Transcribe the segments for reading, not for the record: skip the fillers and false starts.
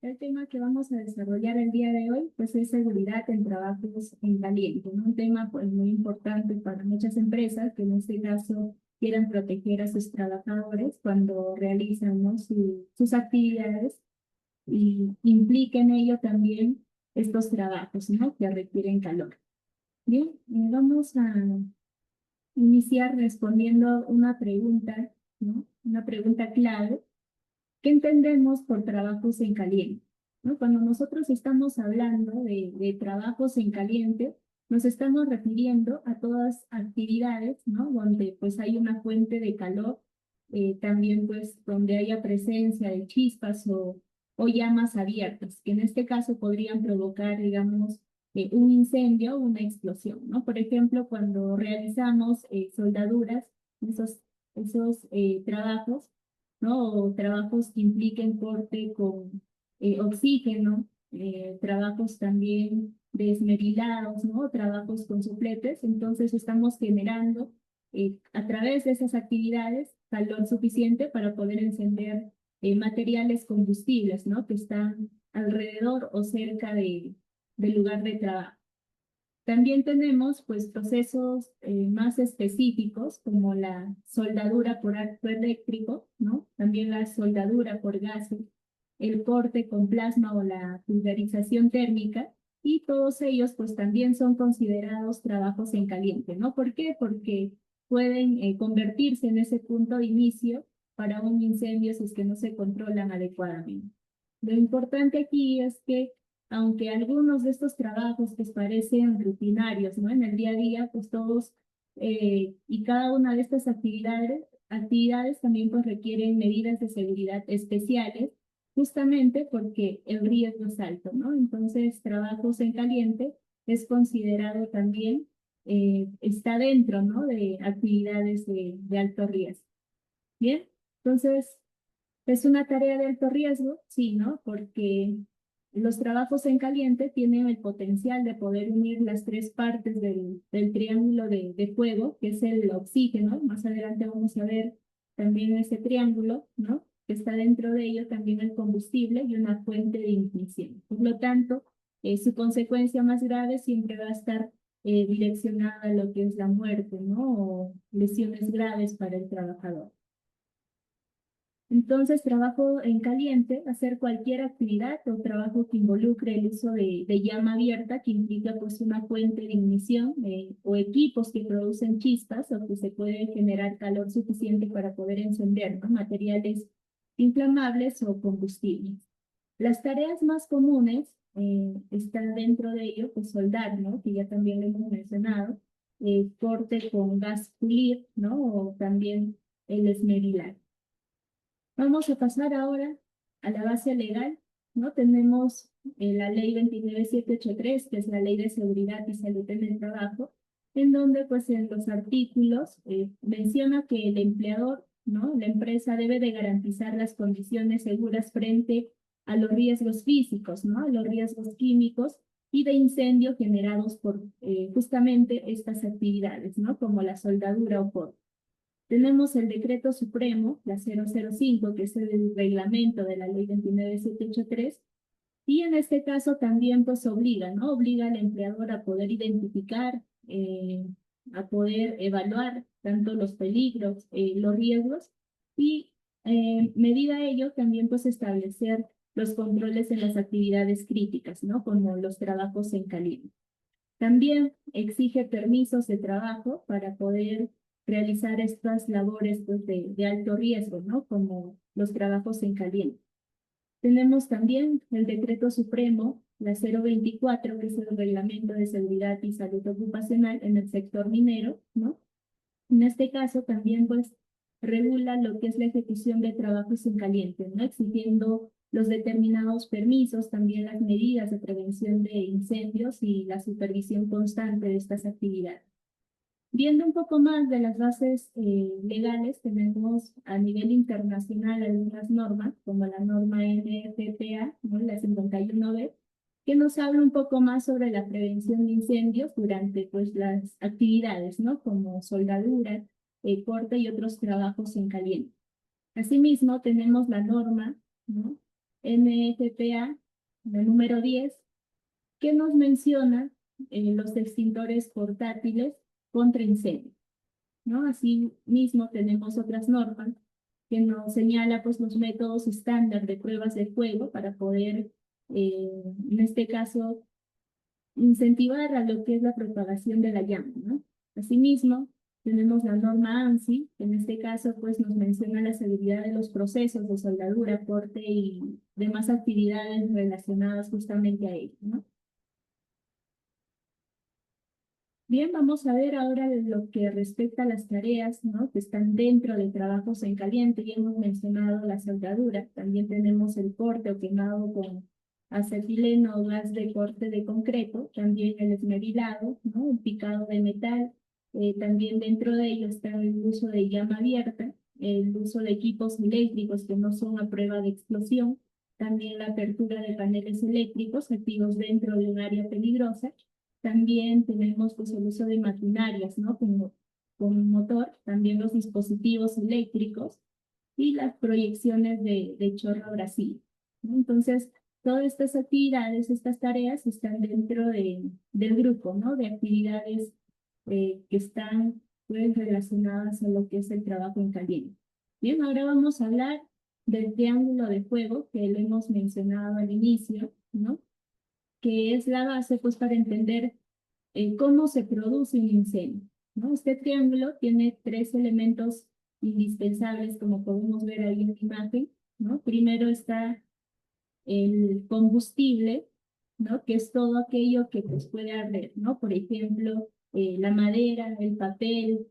El tema que vamos a desarrollar el día de hoy, pues es seguridad en trabajos en caliente, ¿no? Un tema pues muy importante para muchas empresas que en este caso quieran proteger a sus trabajadores cuando realizan, ¿no? sus actividades y implica en ello también estos trabajos, ¿no? Que requieren calor. Bien, vamos a iniciar respondiendo una pregunta, ¿no? Una pregunta clave. ¿Qué entendemos por trabajos en caliente? ¿No? Cuando nosotros estamos hablando de trabajos en caliente, nos estamos refiriendo a todas actividades, ¿no? Donde pues hay una fuente de calor, también pues donde haya presencia de chispas o llamas abiertas, que en este caso podrían provocar, digamos, un incendio o una explosión, ¿no? Por ejemplo, cuando realizamos soldaduras, esos trabajos, ¿no? O trabajos que impliquen corte con oxígeno, trabajos también desmerilados, ¿no? Trabajos con sopletes. Entonces estamos generando a través de esas actividades calor suficiente para poder encender materiales combustibles, ¿no? Que están alrededor o cerca del lugar de trabajo. También tenemos pues procesos más específicos como la soldadura por arco eléctrico, ¿no? También la soldadura por gases, el corte con plasma o la pulverización térmica y todos ellos pues también son considerados trabajos en caliente, ¿no? ¿Por qué? Porque pueden convertirse en ese punto de inicio para un incendio si es que no se controlan adecuadamente. Lo importante aquí es que aunque algunos de estos trabajos pues parecen rutinarios, ¿no? En el día a día, pues todos y cada una de estas actividades también pues requieren medidas de seguridad especiales, justamente porque el riesgo es alto, ¿no? Entonces, trabajos en caliente es considerado también, está dentro, ¿no? De actividades de alto riesgo. Bien, entonces, ¿es una tarea de alto riesgo? Sí, ¿no? Porque los trabajos en caliente tienen el potencial de poder unir las tres partes del triángulo de fuego, que es el oxígeno. Más adelante vamos a ver también ese triángulo, ¿no? Que está dentro de ello también el combustible y una fuente de ignición. Por lo tanto, su consecuencia más grave siempre va a estar direccionada a lo que es la muerte, ¿no? O lesiones graves para el trabajador. Entonces, trabajo en caliente, hacer cualquier actividad o trabajo que involucre el uso de llama abierta, que implica pues una fuente de ignición o equipos que producen chispas o que se puede generar calor suficiente para poder encender, ¿no? Materiales inflamables o combustibles. Las tareas más comunes están dentro de ello, pues soldar, ¿no? Que ya también lo hemos mencionado, corte con gas pulir, ¿no? O también el esmerilar. Vamos a pasar ahora a la base legal, ¿no? Tenemos la ley 29783, que es la ley de seguridad y salud en el trabajo, en donde pues en los artículos menciona que el empleador, ¿no? La empresa debe de garantizar las condiciones seguras frente a los riesgos físicos, ¿no? A los riesgos químicos y de incendio generados por justamente estas actividades, ¿no? Como la soldadura o corte. Tenemos el decreto supremo, la 005, que es el reglamento de la ley 29783, y en este caso también pues obliga, ¿no? Obliga al empleador a poder identificar, a poder evaluar tanto los peligros, los riesgos, y medida ello también pues establecer los controles en las actividades críticas, ¿no? Como los trabajos en caliente. También exige permisos de trabajo para poder realizar estas labores pues, de alto riesgo, ¿no? Como los trabajos en caliente. Tenemos también el Decreto Supremo, la 024, que es el Reglamento de Seguridad y Salud Ocupacional en el sector minero, ¿no? En este caso también pues regula lo que es la ejecución de trabajos en caliente, ¿no? Exigiendo los determinados permisos, también las medidas de prevención de incendios y la supervisión constante de estas actividades. Viendo un poco más de las bases legales, tenemos a nivel internacional algunas normas, como la norma NFPA, ¿no? La 51B, que nos habla un poco más sobre la prevención de incendios durante pues, las actividades, ¿no? Como soldadura, corte y otros trabajos en caliente. Asimismo, tenemos la norma, ¿no? NFPA, la número 10, que nos menciona los extintores portátiles contra incendios, ¿no? Así mismo tenemos otras normas que nos señala pues los métodos estándar de pruebas de fuego para poder, en este caso, incentivar a lo que es la propagación de la llama, ¿no? Asimismo, tenemos la norma ANSI, que en este caso pues nos menciona la seguridad de los procesos de soldadura, corte y demás actividades relacionadas justamente a ello, ¿no? Bien, vamos a ver ahora lo que respecta a las tareas, ¿no? Que están dentro de trabajos en caliente. Ya hemos mencionado la soldadura, también tenemos el corte o quemado con acetileno o gas de corte de concreto, también el esmerilado, ¿no? El picado de metal, también dentro de ello está el uso de llama abierta, el uso de equipos eléctricos que no son a prueba de explosión, también la apertura de paneles eléctricos activos dentro de un área peligrosa. También tenemos pues, el uso de maquinarias, ¿no? Como con motor, también los dispositivos eléctricos y las proyecciones de chorro a Brasil, ¿no? Entonces, todas estas actividades, estas tareas están dentro del grupo, ¿no? De actividades que están pues, relacionadas a lo que es el trabajo en caliente. Bien, ahora vamos a hablar del triángulo de fuego que lo hemos mencionado al inicio, ¿no? Que es la base pues para entender cómo se produce un incendio, ¿no? Este triángulo tiene tres elementos indispensables, como podemos ver ahí en la imagen, ¿no? Primero está el combustible, ¿no? Que es todo aquello que pues, puede arder, ¿no? Por ejemplo, la madera, el papel,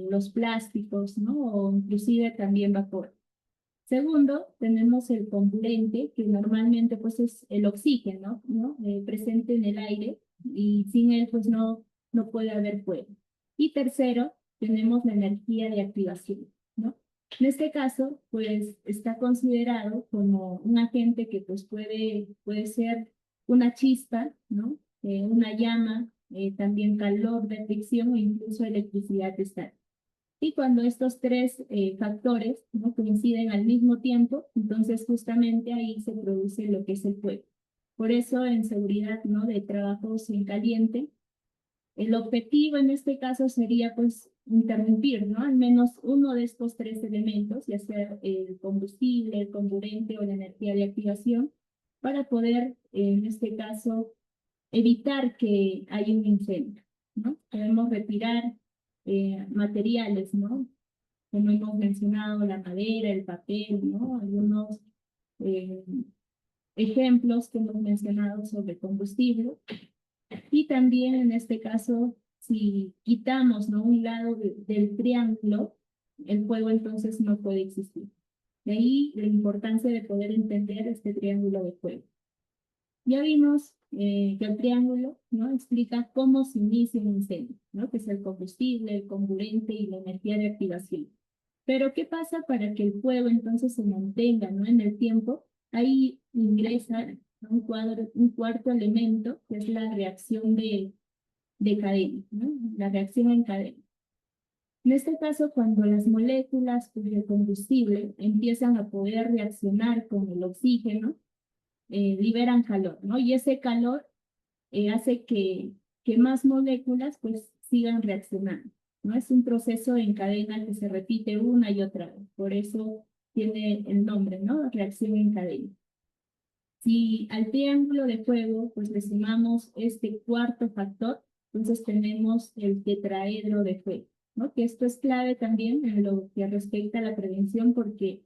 los plásticos, ¿no? O inclusive también vapor. Segundo, tenemos el comburente, que normalmente pues es el oxígeno, ¿no? Presente en el aire y sin él pues no puede haber fuego. Y tercero, tenemos la energía de activación, ¿no? En este caso, pues está considerado como un agente que pues puede ser una chispa, ¿no? Una llama, también calor de fricción o incluso electricidad estática. Y cuando estos tres factores no coinciden al mismo tiempo, entonces justamente ahí se produce lo que es el fuego. Por eso en seguridad ¿no? de trabajos en caliente, el objetivo en este caso sería pues interrumpir ¿no? al menos uno de estos tres elementos, ya sea el combustible, el comburente o la energía de activación, para poder en este caso evitar que haya un incendio, ¿no? Podemos retirar materiales, ¿no? Como hemos mencionado, la madera, el papel, ¿no? Algunos eh, ejemplos que hemos mencionado sobre combustible. Y también en este caso, si quitamos, ¿no? Un lado del triángulo, el fuego entonces no puede existir. De ahí la importancia de poder entender este triángulo de fuego. Ya vimos que el triángulo ¿no? explica cómo se inicia un incendio, ¿no? que es el combustible, el comburente y la energía de activación. Pero ¿qué pasa para que el fuego entonces se mantenga ¿no? en el tiempo? Ahí ingresa ¿no? un cuarto elemento, que es la reacción de cadena, ¿no? La reacción en cadena. En este caso, cuando las moléculas pues, de combustible empiezan a poder reaccionar con el oxígeno, liberan calor, ¿no? Y ese calor hace que más moléculas pues sigan reaccionando, ¿no? Es un proceso en cadena que se repite una y otra vez, por eso tiene el nombre, ¿no? Reacción en cadena. Si al triángulo de fuego pues le sumamos este cuarto factor, entonces tenemos el tetraedro de fuego, ¿no? Que esto es clave también en lo que respecta a la prevención porque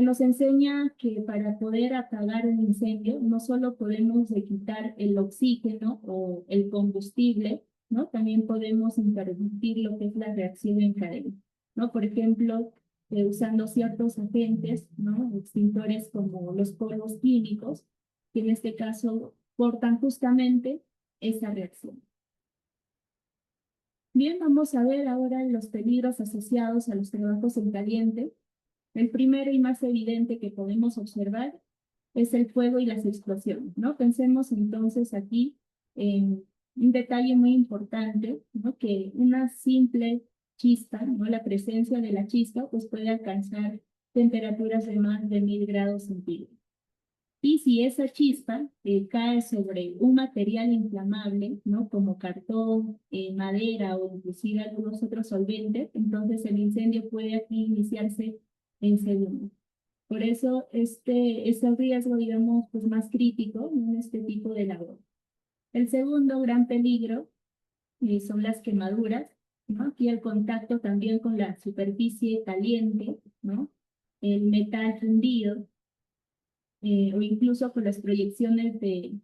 nos enseña que para poder apagar un incendio no solo podemos quitar el oxígeno o el combustible, ¿no? También podemos interrumpir lo que es la reacción en cadena, ¿no? Por ejemplo, usando ciertos agentes, ¿no? Extintores como los polvos químicos, que en este caso cortan justamente esa reacción. Bien, vamos a ver ahora los peligros asociados a los trabajos en caliente. El primero y más evidente que podemos observar es el fuego y las explosiones, ¿no? Pensemos entonces aquí en un detalle muy importante, ¿no? Que una simple chispa, ¿no? La presencia de la chispa, pues puede alcanzar temperaturas de más de 1000 grados centígrados. Y si esa chispa cae sobre un material inflamable, ¿no? Como cartón, madera o inclusive algunos otros solventes, entonces el incendio puede aquí iniciarse en segundos. Por eso es el riesgo, digamos, pues más crítico, ¿no? En este tipo de labor. El segundo gran peligro son las quemaduras, ¿no? Aquí el contacto también con la superficie caliente, ¿no? El metal fundido, o incluso con las proyecciones de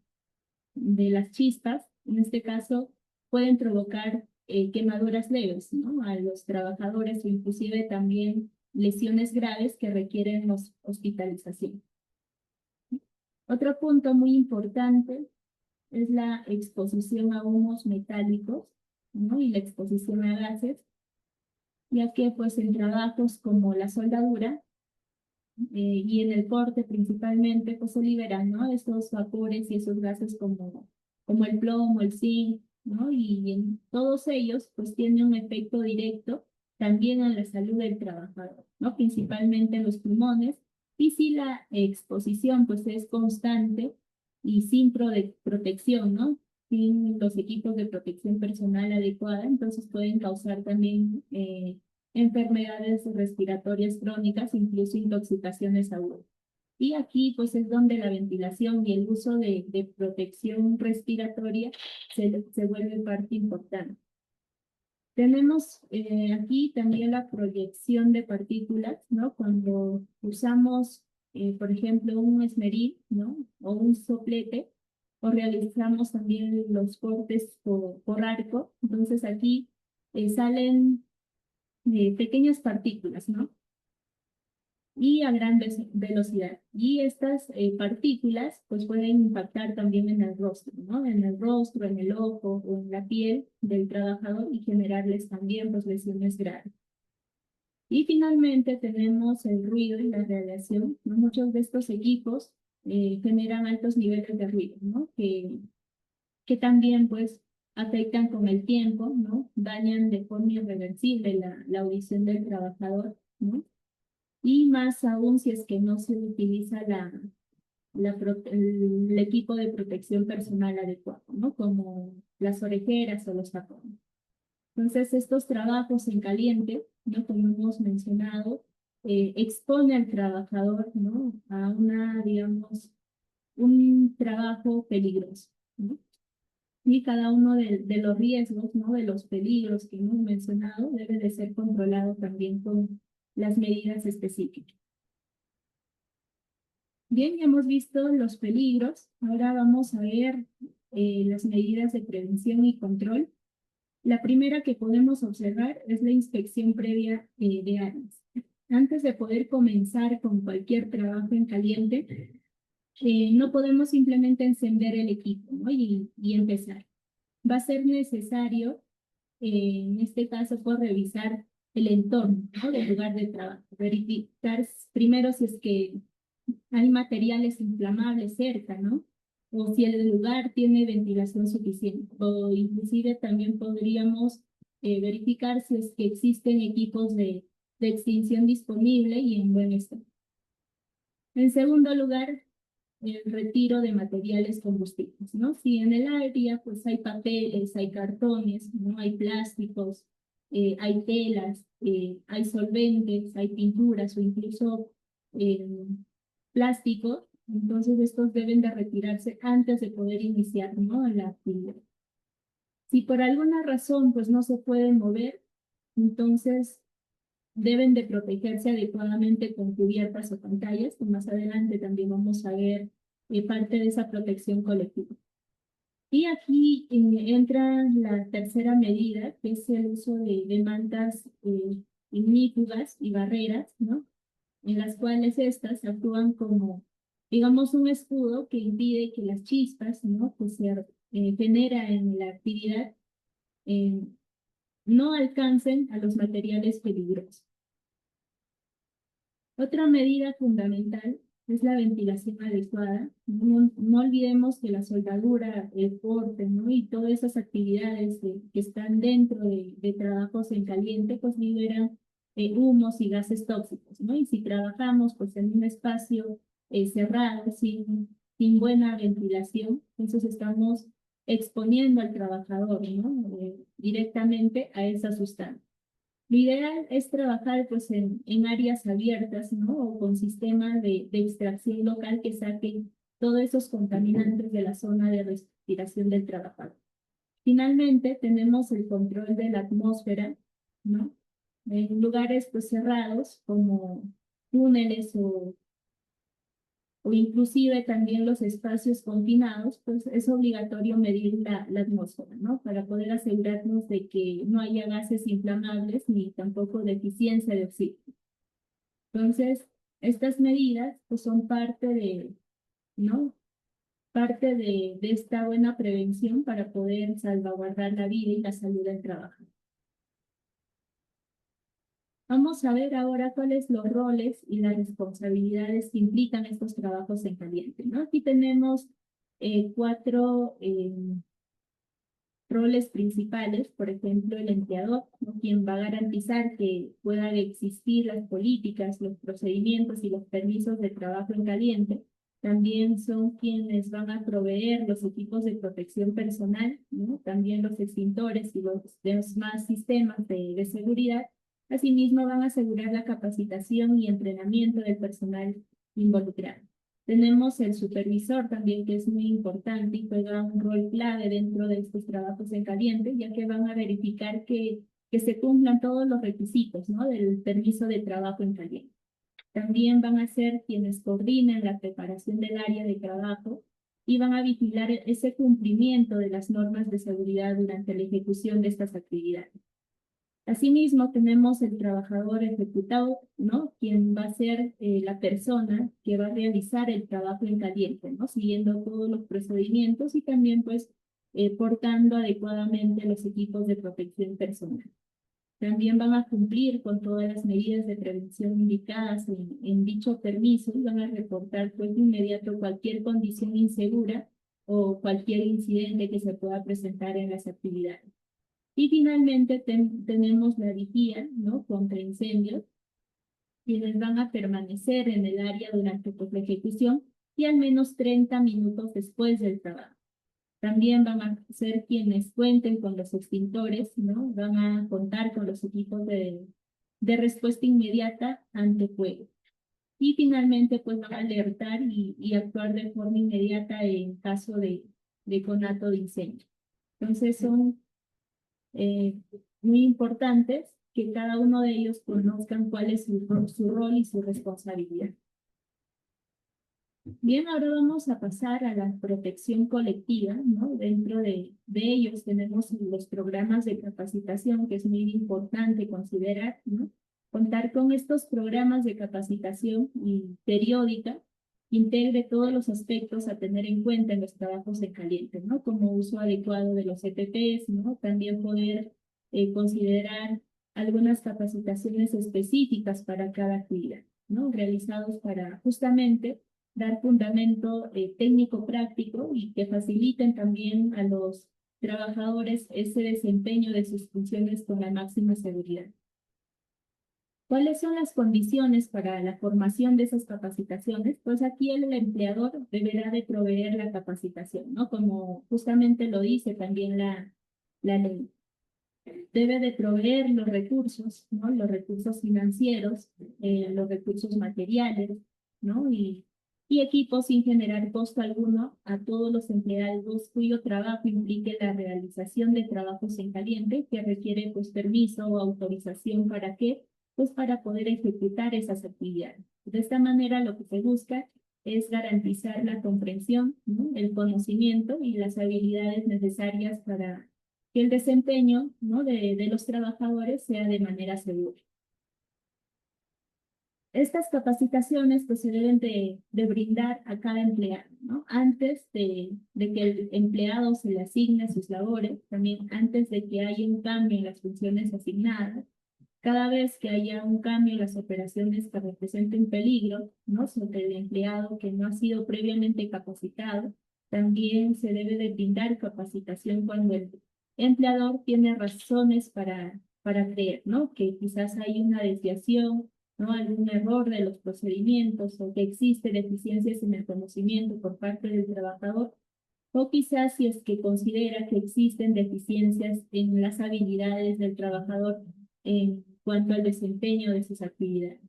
las chispas, en este caso, pueden provocar quemaduras leves, ¿no? A los trabajadores o inclusive también lesiones graves que requieren hospitalización. Otro punto muy importante es la exposición a humos metálicos, ¿no? Y la exposición a gases, ya que pues en trabajos como la soldadura y en el corte principalmente, pues se liberan, ¿no? Estos vapores y esos gases como el plomo, el zinc, ¿no? Y en todos ellos, pues tienen un efecto directo también en la salud del trabajador, ¿no? Principalmente en los pulmones. Y si la exposición, pues es constante y sin protección, ¿no? Sin los equipos de protección personal adecuada, entonces pueden causar también enfermedades respiratorias crónicas, incluso intoxicaciones agudas. Y aquí pues es donde la ventilación y el uso de protección respiratoria se vuelve parte importante. Tenemos aquí también la proyección de partículas, ¿no? Cuando usamos, por ejemplo, un esmeril, ¿no? O un soplete, o realizamos también los cortes por arco. Entonces aquí salen pequeñas partículas, ¿no? Y a gran velocidad. Y estas partículas pues pueden impactar también en el rostro, ¿no? En el rostro, en el ojo o en la piel del trabajador y generarles también pues lesiones graves. Y finalmente tenemos el ruido y la radiación, ¿no? Muchos de estos equipos generan altos niveles de ruido, ¿no? Que también pues afectan con el tiempo, ¿no? Dañan de forma irreversible la audición del trabajador, ¿no? Y más aún si es que no se utiliza el equipo de protección personal adecuado, ¿no? Como las orejeras o los tapones. Entonces, estos trabajos en caliente, ¿no? Como hemos mencionado, expone al trabajador, ¿no? A digamos, un trabajo peligroso, ¿no? Y cada uno de los riesgos, ¿no? De los peligros que hemos mencionado debe de ser controlado también con las medidas específicas. Bien, ya hemos visto los peligros. Ahora vamos a ver las medidas de prevención y control. La primera que podemos observar es la inspección previa de áreas. Antes de poder comenzar con cualquier trabajo en caliente, no podemos simplemente encender el equipo, ¿no? Y empezar. Va a ser necesario, en este caso, pues, revisar el entorno, ¿no? Del lugar de trabajo. Verificar primero si es que hay materiales inflamables cerca, ¿no? O si el lugar tiene ventilación suficiente. O inclusive también podríamos verificar si es que existen equipos de extinción disponible y en buen estado. En segundo lugar, el retiro de materiales combustibles, ¿no? Si en el área pues hay papeles, hay cartones, ¿no? Hay plásticos, hay telas, hay solventes, hay pinturas o incluso eh, plástico, entonces estos deben de retirarse antes de poder iniciar, ¿no? La actividad. Si por alguna razón pues no se pueden mover, entonces deben de protegerse adecuadamente con cubiertas o pantallas, que más adelante también vamos a ver parte de esa protección colectiva. Y aquí entra la tercera medida, que es el uso de mantas ignífugas y barreras, ¿no? En las cuales estas actúan como, digamos, un escudo que impide que las chispas, ¿no? Que se genera en la actividad eh, no alcancen a los materiales peligrosos. Otra medida fundamental es la ventilación adecuada. No olvidemos que la soldadura, el corte, ¿no? Y todas esas actividades que están dentro de trabajos en caliente, pues liberan humos y gases tóxicos, ¿no? Y si trabajamos pues en un espacio cerrados, sin buena ventilación. Entonces estamos exponiendo al trabajador, ¿no? Directamente a esa sustancia. Lo ideal es trabajar pues en áreas abiertas, ¿no? O con sistemas de extracción local que saquen todos esos contaminantes de la zona de respiración del trabajador. Finalmente, tenemos el control de la atmósfera, ¿no? En lugares pues cerrados como túneles o inclusive también los espacios confinados, pues es obligatorio medir la atmósfera, ¿no? Para poder asegurarnos de que no haya gases inflamables ni tampoco deficiencia de oxígeno. Entonces, estas medidas pues son parte ¿no? Parte de esta buena prevención para poder salvaguardar la vida y la salud del trabajador. Vamos a ver ahora cuáles los roles y las responsabilidades que implican estos trabajos en caliente, ¿no? Aquí tenemos cuatro roles principales, por ejemplo, el empleador, ¿no? Quien va a garantizar que puedan existir las políticas, los procedimientos y los permisos de trabajo en caliente. También son quienes van a proveer los equipos de protección personal, ¿no? También los extintores y los demás sistemas de seguridad. Asimismo, van a asegurar la capacitación y entrenamiento del personal involucrado. Tenemos el supervisor también, que es muy importante y juega un rol clave dentro de estos trabajos en caliente, ya que van a verificar que se cumplan todos los requisitos, ¿no? Del permiso de trabajo en caliente. También van a ser quienes coordinan la preparación del área de trabajo y van a vigilar ese cumplimiento de las normas de seguridad durante la ejecución de estas actividades. Asimismo, tenemos el trabajador ejecutado, ¿no? Quien va a ser la persona que va a realizar el trabajo en caliente, ¿no? Siguiendo todos los procedimientos y también, pues, portando adecuadamente los equipos de protección personal. También van a cumplir con todas las medidas de prevención indicadas en dicho permiso y van a reportar, pues, de inmediato cualquier condición insegura o cualquier incidente que se pueda presentar en las actividades. Y finalmente tenemos la vigía, ¿no? Contra incendios, quienes van a permanecer en el área durante pues, la ejecución y al menos 30 minutos después del trabajo. También van a ser quienes cuenten con los extintores, ¿no? Van a contar con los equipos de respuesta inmediata ante fuego. Y finalmente, pues van a alertar y actuar de forma inmediata en caso de conato de incendio. Entonces son muy importantes que cada uno de ellos conozcan cuál es su rol y su responsabilidad. Bien, ahora vamos a pasar a la protección colectiva, ¿no? Dentro de ellos tenemos los programas de capacitación, que es muy importante considerar, ¿no? Contar con estos programas de capacitación y periódica integre todos los aspectos a tener en cuenta en los trabajos de caliente, ¿no? Como uso adecuado de los EPPs, ¿no? También poder considerar algunas capacitaciones específicas para cada actividad, ¿no? Realizados para justamente dar fundamento técnico práctico y que faciliten también a los trabajadores ese desempeño de sus funciones con la máxima seguridad. ¿Cuáles son las condiciones para la formación de esas capacitaciones? Pues aquí el empleador deberá de proveer la capacitación, ¿no? Como justamente lo dice también la ley. Debe de proveer los recursos, ¿no? Los recursos financieros, los recursos materiales, ¿no? Y equipos sin generar costo alguno a todos los empleados cuyo trabajo implique la realización de trabajos en caliente que requiere pues permiso o autorización para qué, pues para poder ejecutar esas actividades. De esta manera lo que se busca es garantizar la comprensión, ¿no? El conocimiento y las habilidades necesarias para que el desempeño, ¿no? de los trabajadores sea de manera segura. Estas capacitaciones pues, se deben de brindar a cada empleado, ¿no? Antes de que el empleado se le asigne sus labores, también antes de que haya un cambio en las funciones asignadas, cada vez que haya un cambio en las operaciones que representen peligro, ¿no? Sobre el empleado que no ha sido previamente capacitado, también se debe de brindar capacitación cuando el empleador tiene razones para creer, ¿no? Que quizás hay una desviación ¿no? Algún error de los procedimientos o que existe deficiencias en el conocimiento por parte del trabajador, o quizás si es que considera que existen deficiencias en las habilidades del trabajador en cuanto al desempeño de sus actividades.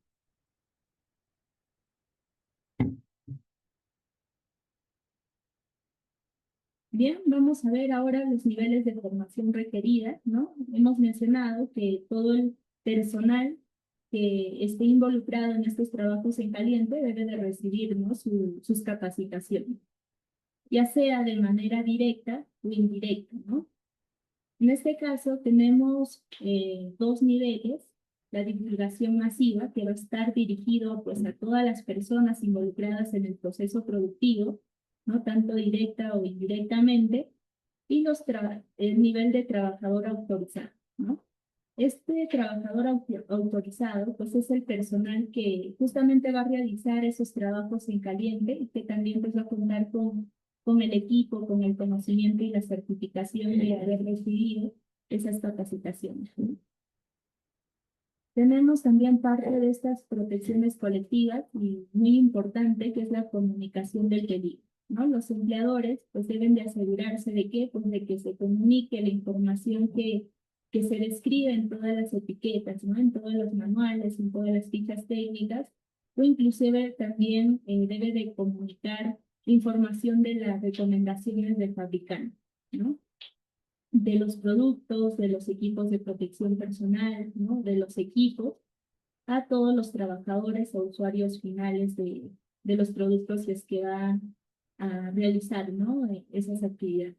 Bien, vamos a ver ahora los niveles de formación requerida, ¿no? Hemos mencionado que todo el personal que esté involucrado en estos trabajos en caliente debe de recibir, ¿no? sus capacitaciones, ya sea de manera directa o indirecta, ¿no? En este caso tenemos dos niveles: la divulgación masiva, que va a estar dirigido pues a todas las personas involucradas en el proceso productivo, ¿no? Tanto directa o indirectamente, y el nivel de trabajador autorizado, ¿no? Este trabajador autorizado, pues es el personal que justamente va a realizar esos trabajos en caliente y que también pues va a contar con el equipo, con el conocimiento y la certificación de haber recibido esas capacitaciones, ¿no? Tenemos también parte de estas protecciones colectivas y muy importante, que es la comunicación del peligro, ¿no? Los empleadores pues deben de asegurarse de que, pues, de que se comunique la información que se describe en todas las etiquetas, ¿no? En todos los manuales, en todas las fichas técnicas, o inclusive también debe de comunicar información de las recomendaciones del fabricante, ¿no? De los productos, de los equipos de protección personal, ¿no? De los equipos, a todos los trabajadores o usuarios finales de los productos que es que van a realizar, ¿no? Esas actividades.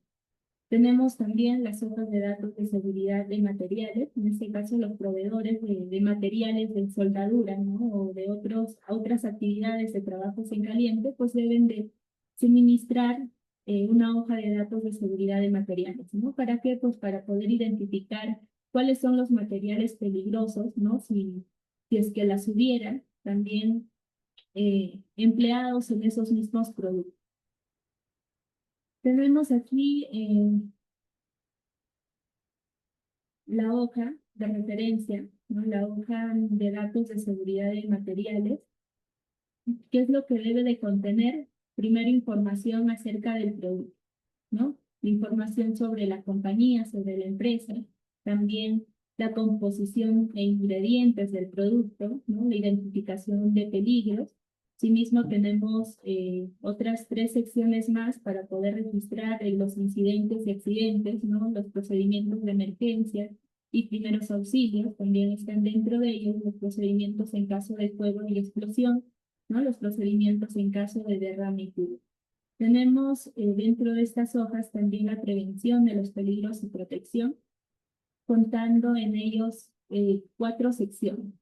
Tenemos también las hojas de datos de seguridad de materiales, en este caso los proveedores de materiales de soldadura, ¿no? O de otras actividades de trabajos en caliente, pues deben de suministrar una hoja de datos de seguridad de materiales, ¿no? ¿Para qué? Pues para poder identificar cuáles son los materiales peligrosos, ¿no? Si es que las hubieran también empleados en esos mismos productos. Tenemos aquí la hoja de referencia, ¿no? La hoja de datos de seguridad de materiales. ¿Qué es lo que debe de contener? Primero, información acerca del producto, ¿no? Información sobre la compañía, sobre la empresa, también la composición e ingredientes del producto, ¿no? La identificación de peligros. Asimismo, tenemos otras 3 secciones más para poder registrar los incidentes y accidentes, ¿no? Los procedimientos de emergencia y primeros auxilios. También están dentro de ellos los procedimientos en caso de fuego y explosión, ¿no? Los procedimientos en caso de derrame y fuga. Tenemos dentro de estas hojas también la prevención de los peligros y protección, contando en ellos 4 secciones.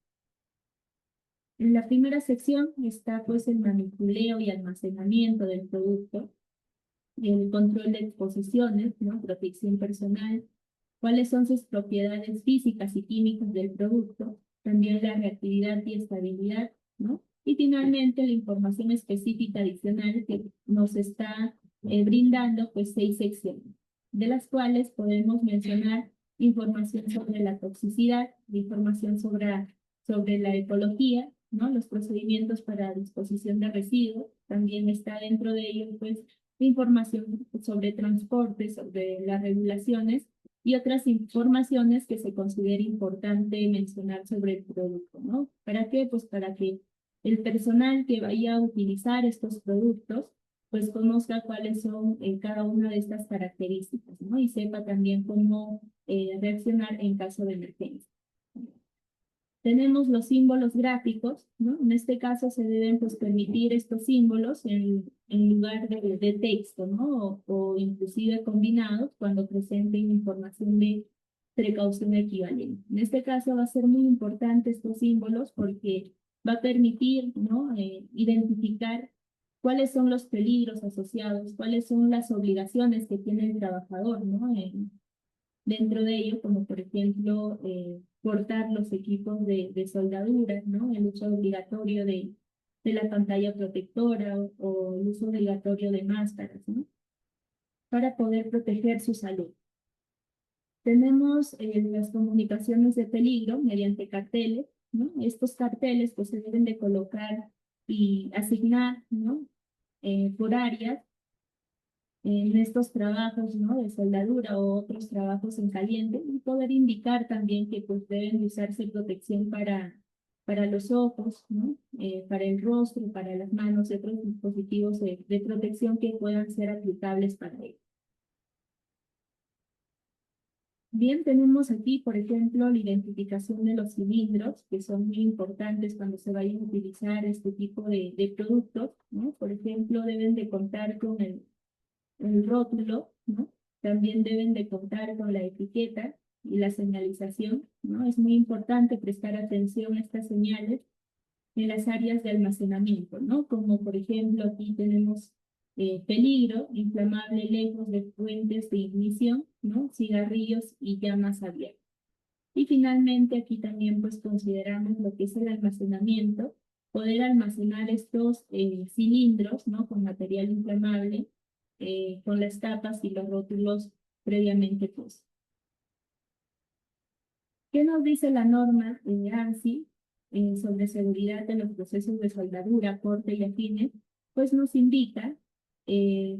En la primera sección está pues el manipuleo y almacenamiento del producto, el control de exposiciones, ¿no? Protección personal, cuáles son sus propiedades físicas y químicas del producto, también la reactividad y estabilidad, ¿no? Y finalmente la información específica adicional que nos está brindando pues 6 secciones, de las cuales podemos mencionar información sobre la toxicidad, información sobre la ecología, ¿no? Los procedimientos para disposición de residuos, también está dentro de ellos pues información sobre transporte, sobre las regulaciones y otras informaciones que se considera importante mencionar sobre el producto, ¿no? ¿Para qué? Pues para que el personal que vaya a utilizar estos productos pues conozca cuáles son cada una de estas características, ¿no? Y sepa también cómo reaccionar en caso de emergencia. Tenemos los símbolos gráficos, ¿no? En este caso se deben pues, permitir estos símbolos en lugar de texto, ¿no? O inclusive combinados cuando presenten información de precaución equivalente. En este caso va a ser muy importante estos símbolos porque va a permitir, ¿no? Identificar cuáles son los peligros asociados, cuáles son las obligaciones que tiene el trabajador, ¿no? Dentro de ello, como por ejemplo, portar los equipos de soldadura, ¿no? El uso obligatorio de la pantalla protectora o el uso obligatorio de máscaras, ¿no? Para poder proteger su salud. Tenemos las comunicaciones de peligro mediante carteles, ¿no? Estos carteles pues se deben de colocar y asignar, ¿no? Por áreas en estos trabajos, ¿no? De soldadura o otros trabajos en caliente, y poder indicar también que pues deben usarse protección para los ojos, ¿no? Para el rostro, para las manos y otros dispositivos de protección que puedan ser aplicables para ello. Bien, tenemos aquí, por ejemplo, la identificación de los cilindros, que son muy importantes cuando se vayan a utilizar este tipo de productos, ¿no? Por ejemplo, deben de contar con el rótulo, ¿no? También deben de contar con la etiqueta y la señalización, ¿no? Es muy importante prestar atención a estas señales en las áreas de almacenamiento, ¿no? Como por ejemplo aquí tenemos peligro, inflamable lejos de fuentes de ignición, ¿no? Cigarrillos y llamas abiertas. Y finalmente aquí también pues consideramos lo que es el almacenamiento, poder almacenar estos cilindros, ¿no? Con material inflamable, con las tapas y los rótulos previamente puestos. ¿Qué nos dice la norma ANSI sobre seguridad en los procesos de soldadura, corte y afines? Pues nos indica, eh,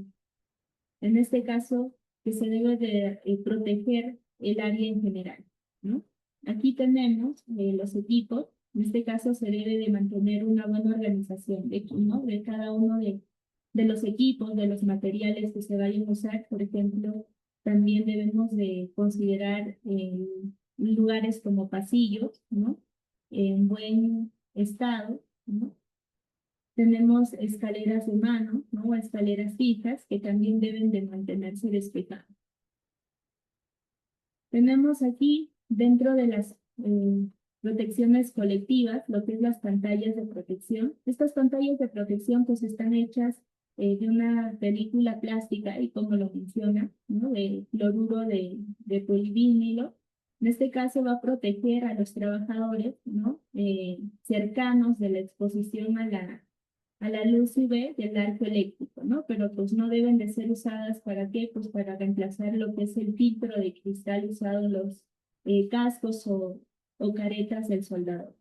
en este caso, que se debe de proteger el área en general, ¿no? Aquí tenemos los equipos. En este caso se debe de mantener una buena organización ¿no? De cada uno de los equipos, de los materiales que se vayan a usar. Por ejemplo, también debemos de considerar lugares como pasillos, ¿no? En buen estado, ¿no? Tenemos escaleras de mano, ¿no? Escaleras fijas que también deben de mantenerse despejadas. Tenemos aquí, dentro de las protecciones colectivas, lo que es las pantallas de protección. Estas pantallas de protección pues están hechas de una película plástica, y como lo menciona, ¿no? De cloruro de polivinilo. En este caso va a proteger a los trabajadores, ¿no? Cercanos de la exposición a la luz UV del arco eléctrico, ¿no? Pero pues no deben de ser usadas ¿para qué? Pues para reemplazar lo que es el filtro de cristal usado en los cascos o caretas del soldador.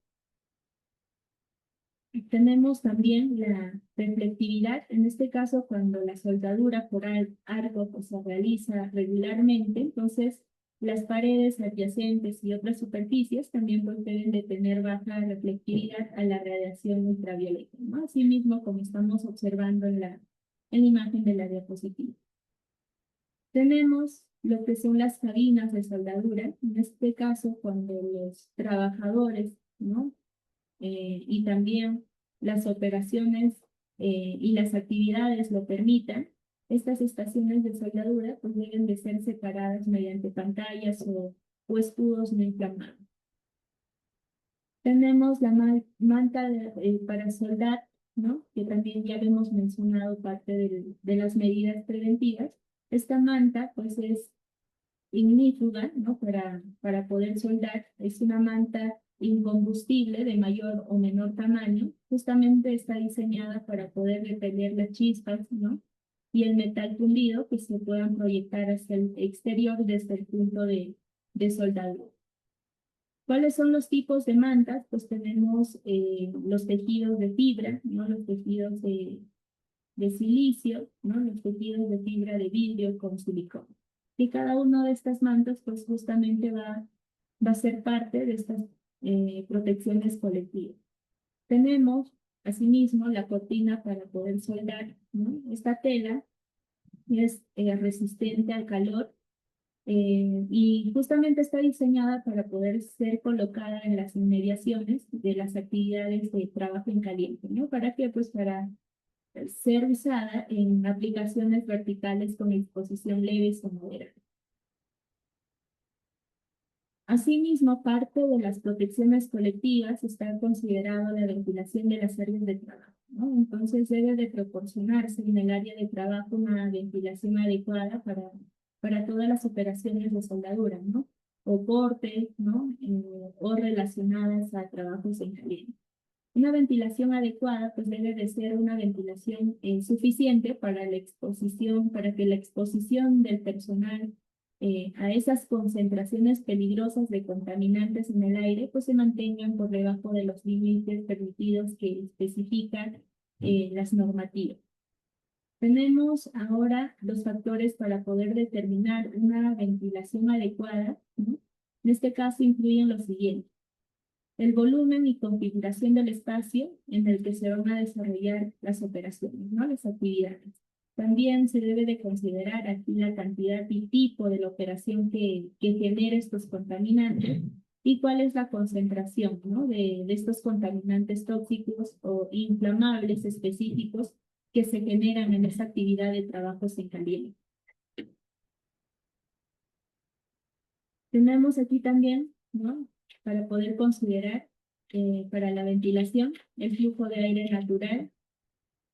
Tenemos también la reflectividad, en este caso cuando la soldadura por arco pues, se realiza regularmente, entonces las paredes adyacentes y otras superficies también pues, deben de tener baja reflectividad a la radiación ultravioleta, ¿no? Asimismo, como estamos observando en la imagen de la diapositiva. Tenemos lo que son las cabinas de soldadura, en este caso cuando los trabajadores, ¿no? Y también las operaciones y las actividades lo permitan, estas estaciones de soldadura pues deben de ser separadas mediante pantallas o escudos no inflamables. Tenemos la manta para soldar, ¿no? Que también ya hemos mencionado parte de las medidas preventivas. Esta manta pues es ignífuga, ¿no? Para poder soldar. Es una manta incombustible de mayor o menor tamaño. Justamente está diseñada para poder repeler las chispas, ¿no? Y el metal fundido que se puedan proyectar hacia el exterior desde el punto de soldadura. ¿Cuáles son los tipos de mantas? Pues tenemos los tejidos de fibra, ¿no? Los tejidos de silicio, ¿no? Los tejidos de fibra de vidrio con silicona. Y cada una de estas mantas, pues justamente va a ser parte de estas protecciones colectivas. Tenemos, asimismo, la cortina para poder soldar, ¿no? Esta tela es resistente al calor y justamente está diseñada para poder ser colocada en las inmediaciones de las actividades de trabajo en caliente, ¿no? ¿Para qué? Pues para ser usada en aplicaciones verticales con exposición leves o moderada. Asimismo, parte de las protecciones colectivas está considerado la ventilación de las áreas de trabajo, ¿no? Entonces debe de proporcionarse en el área de trabajo una ventilación adecuada para todas las operaciones de soldadura, ¿no? O corte, ¿no? O relacionadas a trabajos en caliente. Una ventilación adecuada pues debe de ser una ventilación suficiente para la exposición, para que la exposición del personal a esas concentraciones peligrosas de contaminantes en el aire, pues se mantengan por debajo de los límites permitidos que especifican las normativas. Tenemos ahora los factores para poder determinar una ventilación adecuada, ¿no? En este caso incluyen lo siguiente: el volumen y configuración del espacio en el que se van a desarrollar las operaciones, ¿no? Las actividades. También se debe de considerar aquí la cantidad y tipo de la operación que genera estos contaminantes y cuál es la concentración, ¿no? de estos contaminantes tóxicos o inflamables específicos que se generan en esa actividad de trabajos en caliente. Tenemos aquí también, ¿no? Para poder considerar para la ventilación, el flujo de aire natural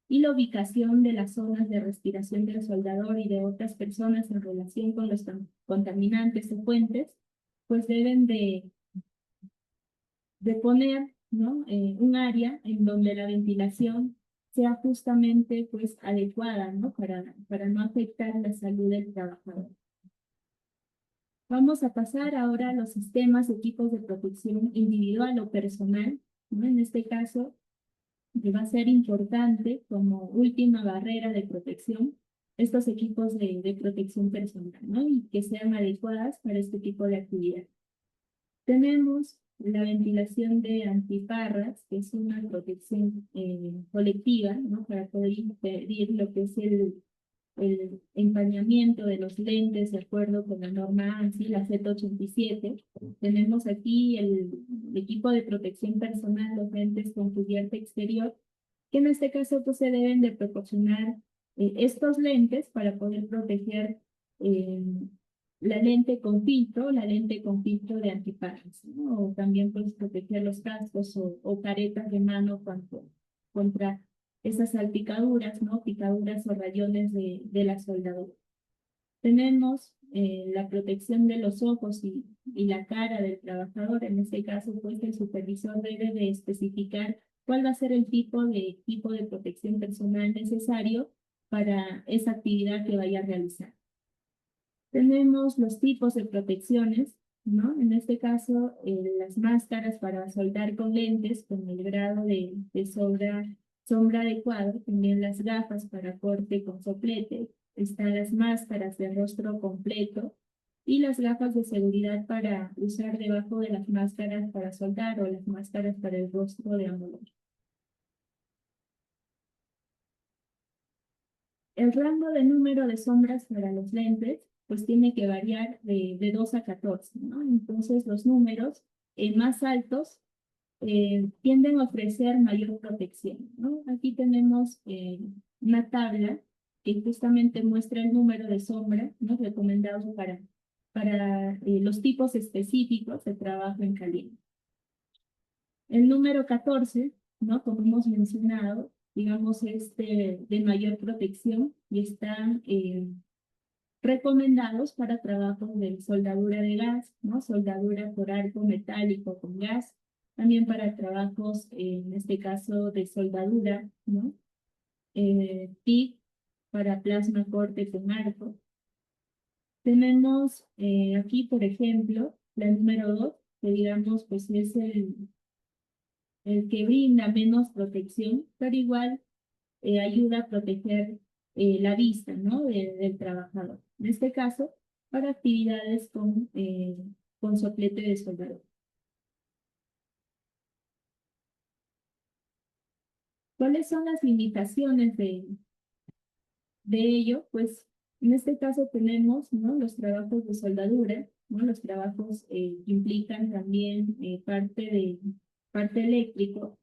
y la ubicación de las zonas de respiración del soldador y de otras personas en relación con los contaminantes o fuentes, pues deben de poner, ¿no? Un área en donde la ventilación sea justamente pues adecuada, ¿no? Para no afectar la salud del trabajador. Vamos a pasar ahora a los sistemas, equipos de protección individual o personal, ¿no? En este caso, que va a ser importante como última barrera de protección estos equipos de protección personal, ¿no? Y que sean adecuadas para este tipo de actividad. Tenemos la ventilación de antiparras, que es una protección colectiva, ¿no? Para poder impedir lo que es el empañamiento de los lentes de acuerdo con la norma ANSI, la Z87. Tenemos aquí el equipo de protección personal, los lentes con cubierta exterior, que en este caso pues, se deben de proporcionar estos lentes para poder proteger eh, la lente con filtro de antiparras, ¿no? O también puedes proteger los cascos o caretas de mano contra esas salpicaduras, ¿no? Picaduras o rayones de la soldadura. Tenemos la protección de los ojos y la cara del trabajador. En este caso, pues el supervisor debe de especificar cuál va a ser el tipo de equipo de protección personal necesario para esa actividad que vaya a realizar. Tenemos los tipos de protecciones, ¿no? En este caso, las máscaras para soldar con lentes con el grado de sombra adecuado, también las gafas para corte con soplete, están las máscaras de rostro completo y las gafas de seguridad para usar debajo de las máscaras para soldar o las máscaras para el rostro de amuleto. El rango de número de sombras para los lentes pues tiene que variar de 2 a 14, ¿no? Entonces los números más altos tienden a ofrecer mayor protección, ¿no? Aquí tenemos una tabla que justamente muestra el número de sombra, ¿no? Recomendados para los tipos específicos de trabajo en caliente. El número 14, ¿no? Como hemos mencionado, digamos, es de mayor protección y están recomendados para trabajos de soldadura de gas, ¿no? Soldadura por arco metálico con gas, también para trabajos, en este caso, de soldadura, ¿no? TIG para plasma corte con arco. Tenemos aquí, por ejemplo, la número 2, que digamos, pues es el que brinda menos protección, pero igual ayuda a proteger la vista, ¿no? del trabajador. En este caso, para actividades con soplete de soldadura. ¿Cuáles son las limitaciones de ello? Pues en este caso tenemos, ¿no? Los trabajos de soldadura, ¿no? Los trabajos que implican también parte eléctrico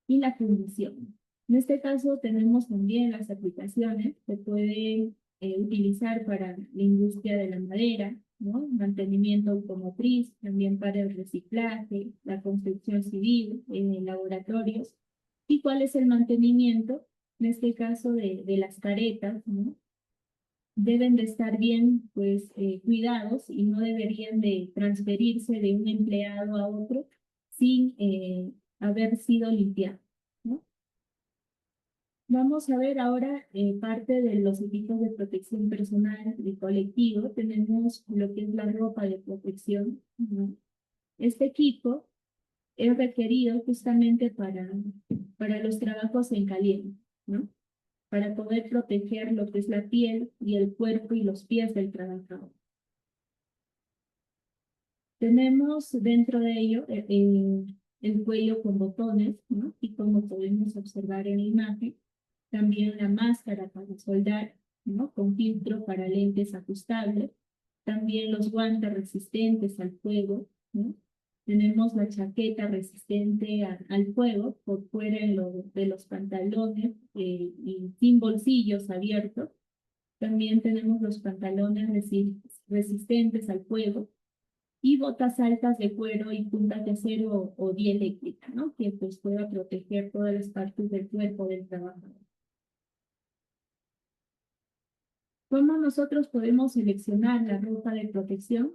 y la fundición. En este caso tenemos también las aplicaciones que pueden utilizar para la industria de la madera, ¿no? Mantenimiento automotriz, también para el reciclaje, la construcción civil, laboratorios. ¿Y cuál es el mantenimiento? En este caso de las caretas, ¿no? Deben de estar bien pues, cuidados y no deberían de transferirse de un empleado a otro sin haber sido limpiados, ¿no? Vamos a ver ahora parte de los equipos de protección personal y colectivo. Tenemos lo que es la ropa de protección, ¿no? Este equipo es requerido justamente para los trabajos en caliente, ¿no? Para poder proteger lo que es la piel y el cuerpo y los pies del trabajador. Tenemos dentro de ello el cuello con botones, ¿no? Y como podemos observar en la imagen, también la máscara para soldar, ¿no? Con filtro para lentes ajustables, también los guantes resistentes al fuego, ¿no? Tenemos la chaqueta resistente al fuego por fuera de los pantalones y sin bolsillos abiertos. También tenemos los pantalones resistentes al fuego y botas altas de cuero y puntas de acero o dieléctrica, ¿no? Que pues pueda proteger todas las partes del cuerpo del trabajador. ¿Cómo nosotros podemos seleccionar la ropa de protección?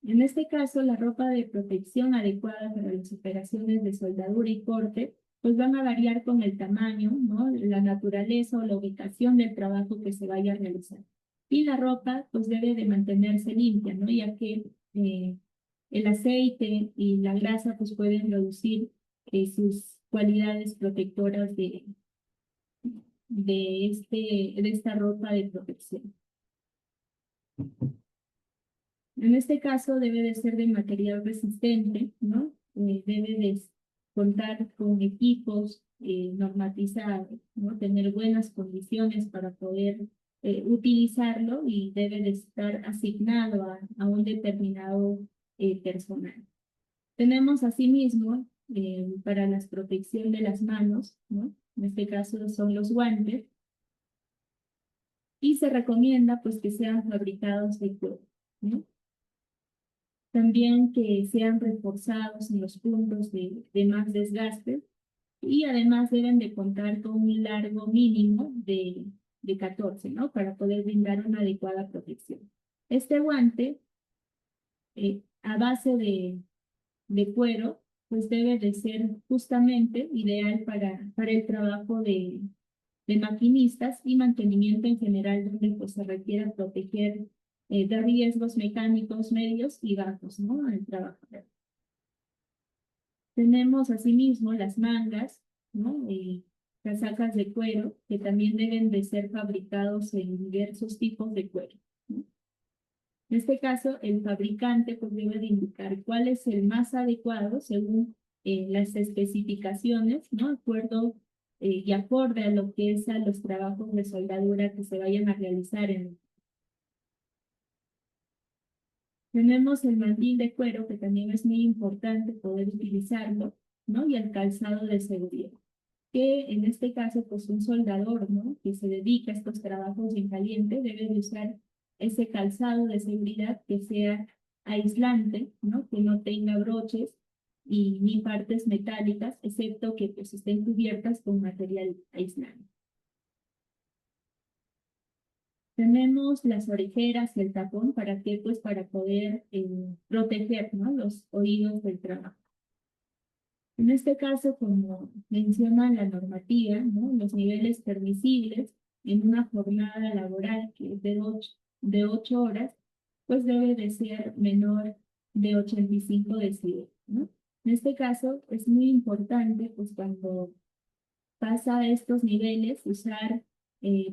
En este caso, la ropa de protección adecuada para las operaciones de soldadura y corte, pues van a variar con el tamaño, ¿no? La naturaleza o la ubicación del trabajo que se vaya a realizar. Y la ropa, pues debe de mantenerse limpia, ¿no? Ya que el aceite y la grasa, pues pueden reducir sus cualidades protectoras de esta ropa de protección. En este caso debe de ser de material resistente, ¿no? Debe de contar con equipos normatizados, ¿no? Tener buenas condiciones para poder utilizarlo y debe de estar asignado a un determinado personal. Tenemos asimismo para la protección de las manos, ¿no? En este caso son los guantes, y se recomienda pues que sean fabricados de cuero, ¿no? También que sean reforzados en los puntos de más desgaste y además deben de contar con un largo mínimo de 14, ¿no? Para poder brindar una adecuada protección. Este guante, a base de cuero, pues debe de ser justamente ideal para el trabajo de maquinistas y mantenimiento en general, donde pues se requiera proteger de riesgos mecánicos medios y bajos, ¿no? Al trabajador. Tenemos asimismo las mangas, ¿no? Casacas de cuero, que también deben de ser fabricados en diversos tipos de cuero, ¿no? En este caso, el fabricante pues, debe de indicar cuál es el más adecuado según las especificaciones, ¿no? Acuerdo y acorde a lo que es a los trabajos de soldadura que se vayan a realizar en. Tenemos el mandil de cuero, que también es muy importante poder utilizarlo, ¿no? Y el calzado de seguridad, que en este caso, pues un soldador, ¿no? Que se dedica a estos trabajos en caliente debe de usar ese calzado de seguridad que sea aislante, ¿no? Que no tenga broches y ni partes metálicas, excepto que pues estén cubiertas con material aislante. Tenemos las orejeras y el tapón, ¿para qué? Pues para poder proteger, ¿no? Los oídos del trabajo. En este caso, como menciona la normativa, ¿no? Los niveles permisibles en una jornada laboral que es de 8 horas, pues debe de ser menor de 85 decibeles, ¿no? En este caso es muy importante, pues cuando pasa a estos niveles, usar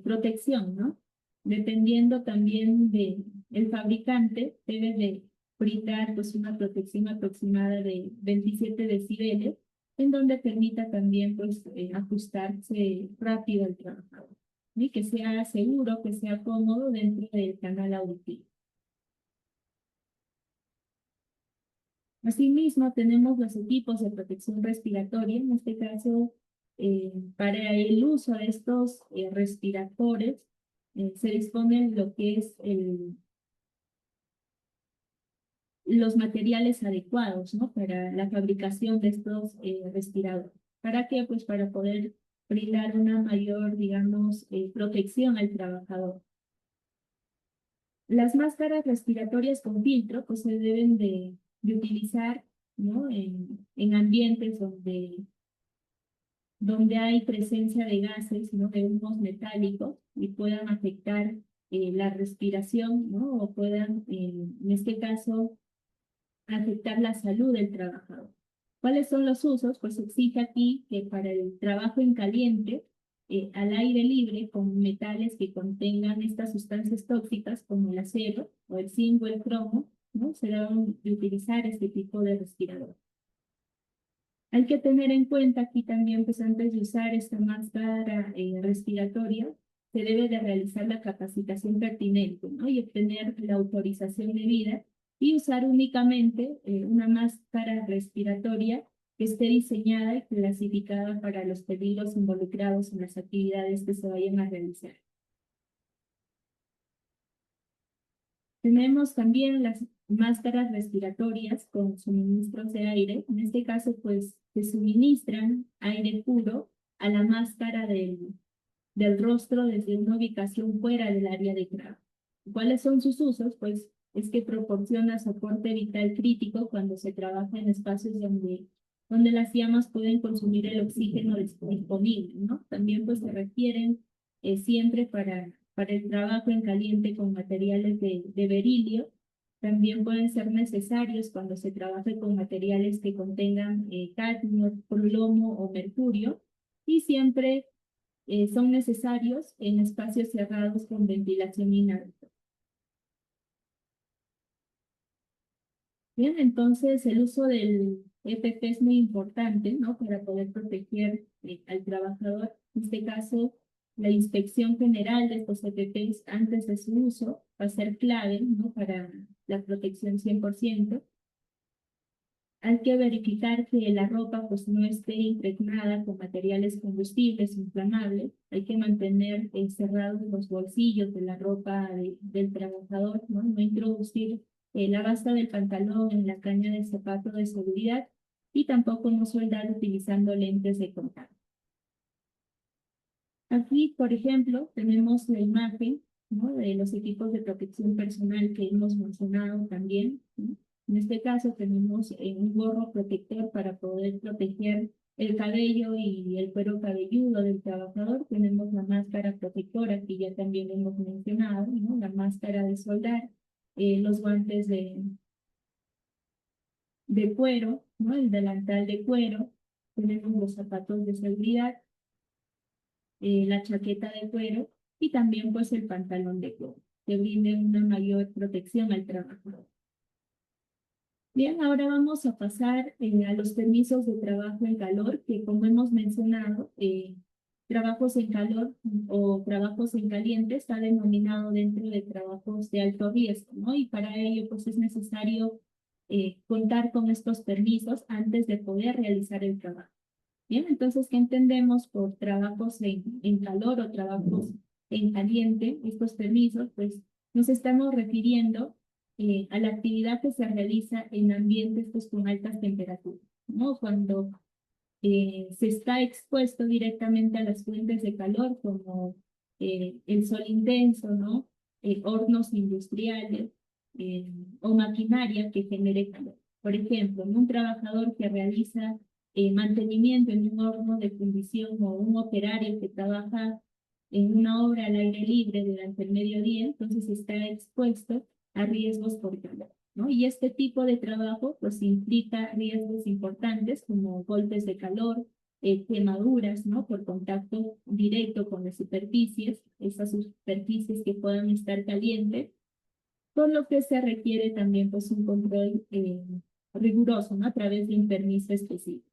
protección, ¿no? Dependiendo también del fabricante, debe de brindar pues una protección aproximada de 27 decibeles, en donde permita también pues ajustarse rápido al trabajador, y que sea seguro, que sea cómodo dentro del canal auditivo. Asimismo, tenemos los equipos de protección respiratoria, en este caso, para el uso de estos respiradores, se disponen lo que es los materiales adecuados, ¿no? Para la fabricación de estos respiradores. ¿Para qué? Pues para poder brindar una mayor, digamos, protección al trabajador. Las máscaras respiratorias con filtro, pues se deben de utilizar, ¿no? En ambientes donde donde hay presencia de gases, ¿no? De humos metálicos y puedan afectar la respiración, ¿no? O puedan, en este caso, afectar la salud del trabajador. ¿Cuáles son los usos? Pues exige aquí que para el trabajo en caliente, al aire libre, con metales que contengan estas sustancias tóxicas como el acero o el zinc o el cromo, ¿no? Se deben de utilizar este tipo de respirador. Hay que tener en cuenta aquí también, pues antes de usar esta máscara respiratoria, se debe de realizar la capacitación pertinente, ¿no? Y obtener la autorización debida y usar únicamente una máscara respiratoria que esté diseñada y clasificada para los peligros involucrados en las actividades que se vayan a realizar. Tenemos también las máscaras respiratorias con suministros de aire. En este caso, pues, se suministran aire puro a la máscara del rostro desde una ubicación fuera del área de trabajo. ¿Cuáles son sus usos? Pues es que proporciona soporte vital crítico cuando se trabaja en espacios donde las llamas pueden consumir el oxígeno disponible, ¿no? También pues se requieren siempre para el trabajo en caliente con materiales de berilio. También pueden ser necesarios cuando se trabaje con materiales que contengan cadmio, plomo o mercurio. Y siempre son necesarios en espacios cerrados con ventilación inerte. Bien, entonces el uso del EPP es muy importante, ¿no? Para poder proteger al trabajador. En este caso, la inspección general de estos EPPs antes de su uso va a ser clave, ¿no? Para la protección 100%. Hay que verificar que la ropa pues no esté impregnada con materiales combustibles inflamables. Hay que mantener cerrados los bolsillos de la ropa del trabajador, ¿no? No introducir la basta del pantalón en la caña del zapato de seguridad y tampoco no soldar utilizando lentes de contacto. Aquí, por ejemplo, tenemos la imagen, ¿no? De los equipos de protección personal que hemos mencionado también, ¿no? En este caso tenemos un gorro protector para poder proteger el cabello y el cuero cabelludo del trabajador. Tenemos la máscara protectora que ya también hemos mencionado, ¿no? La máscara de soldar, los guantes de cuero, ¿no? El delantal de cuero. Tenemos los zapatos de seguridad, la chaqueta de cuero y también pues el pantalón de cuero, que brinde una mayor protección al trabajador. Bien, ahora vamos a pasar a los permisos de trabajo en calor, que como hemos mencionado, trabajos en calor o trabajos en caliente está denominado dentro de trabajos de alto riesgo, ¿no? Y para ello pues es necesario contar con estos permisos antes de poder realizar el trabajo. Bien, entonces, ¿qué entendemos por trabajos en calor o trabajos en caliente? Estos permisos, pues nos estamos refiriendo a la actividad que se realiza en ambientes pues, con altas temperaturas, ¿no? Cuando se está expuesto directamente a las fuentes de calor, como el sol intenso, ¿no? Hornos industriales o maquinaria que genere calor. Por ejemplo, un trabajador que realiza mantenimiento en un horno de fundición o un operario que trabaja en una obra al aire libre durante el mediodía, entonces está expuesto a riesgos por calor, ¿no? Y este tipo de trabajo pues implica riesgos importantes como golpes de calor, quemaduras, ¿no? Por contacto directo con las superficies, esas superficies que puedan estar calientes, por lo que se requiere también pues un control riguroso, ¿no? A través de un permiso específico.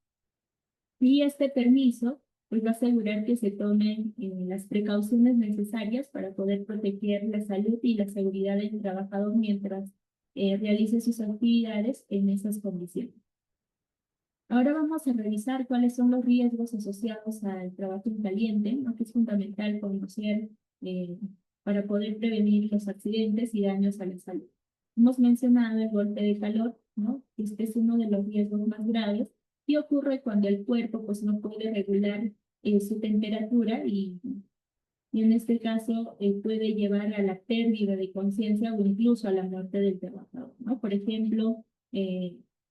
Y este permiso pues va a asegurar que se tomen las precauciones necesarias para poder proteger la salud y la seguridad del trabajador mientras realice sus actividades en esas condiciones. Ahora vamos a revisar cuáles son los riesgos asociados al trabajo en caliente, ¿no? Que es fundamental conocer para poder prevenir los accidentes y daños a la salud. Hemos mencionado el golpe de calor, ¿no? Este es uno de los riesgos más graves y ocurre cuando el cuerpo pues, no puede regular su temperatura y en este caso puede llevar a la pérdida de conciencia o incluso a la muerte del trabajador, ¿no? Por ejemplo,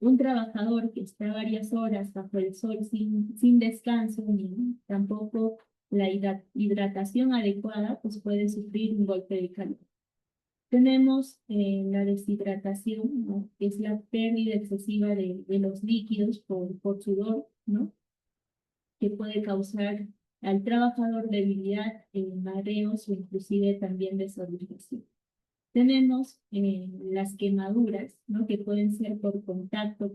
un trabajador que está varias horas bajo el sol sin descanso ni tampoco la hidratación adecuada, pues puede sufrir un golpe de calor. Tenemos la deshidratación, ¿no? Que es la pérdida excesiva de los líquidos por sudor, ¿no? Que puede causar al trabajador debilidad, mareos o inclusive también desorientación. Tenemos las quemaduras, ¿no? Que pueden ser por contacto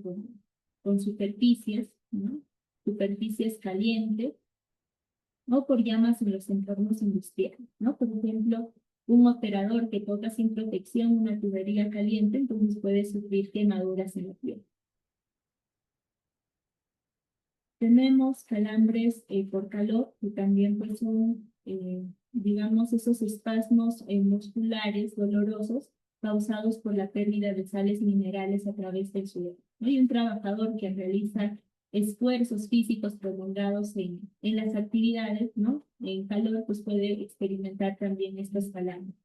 con superficies, ¿no? Superficies calientes o por llamas en los entornos industriales, ¿no? Por ejemplo, un operador que toca sin protección una tubería caliente, entonces puede sufrir quemaduras en la piel. Tenemos calambres por calor, que también pues son, digamos, esos espasmos musculares dolorosos causados por la pérdida de sales minerales a través del sudor. Hay un trabajador que realiza esfuerzos físicos prolongados en las actividades, ¿no? En calor, pues puede experimentar también estos calambres.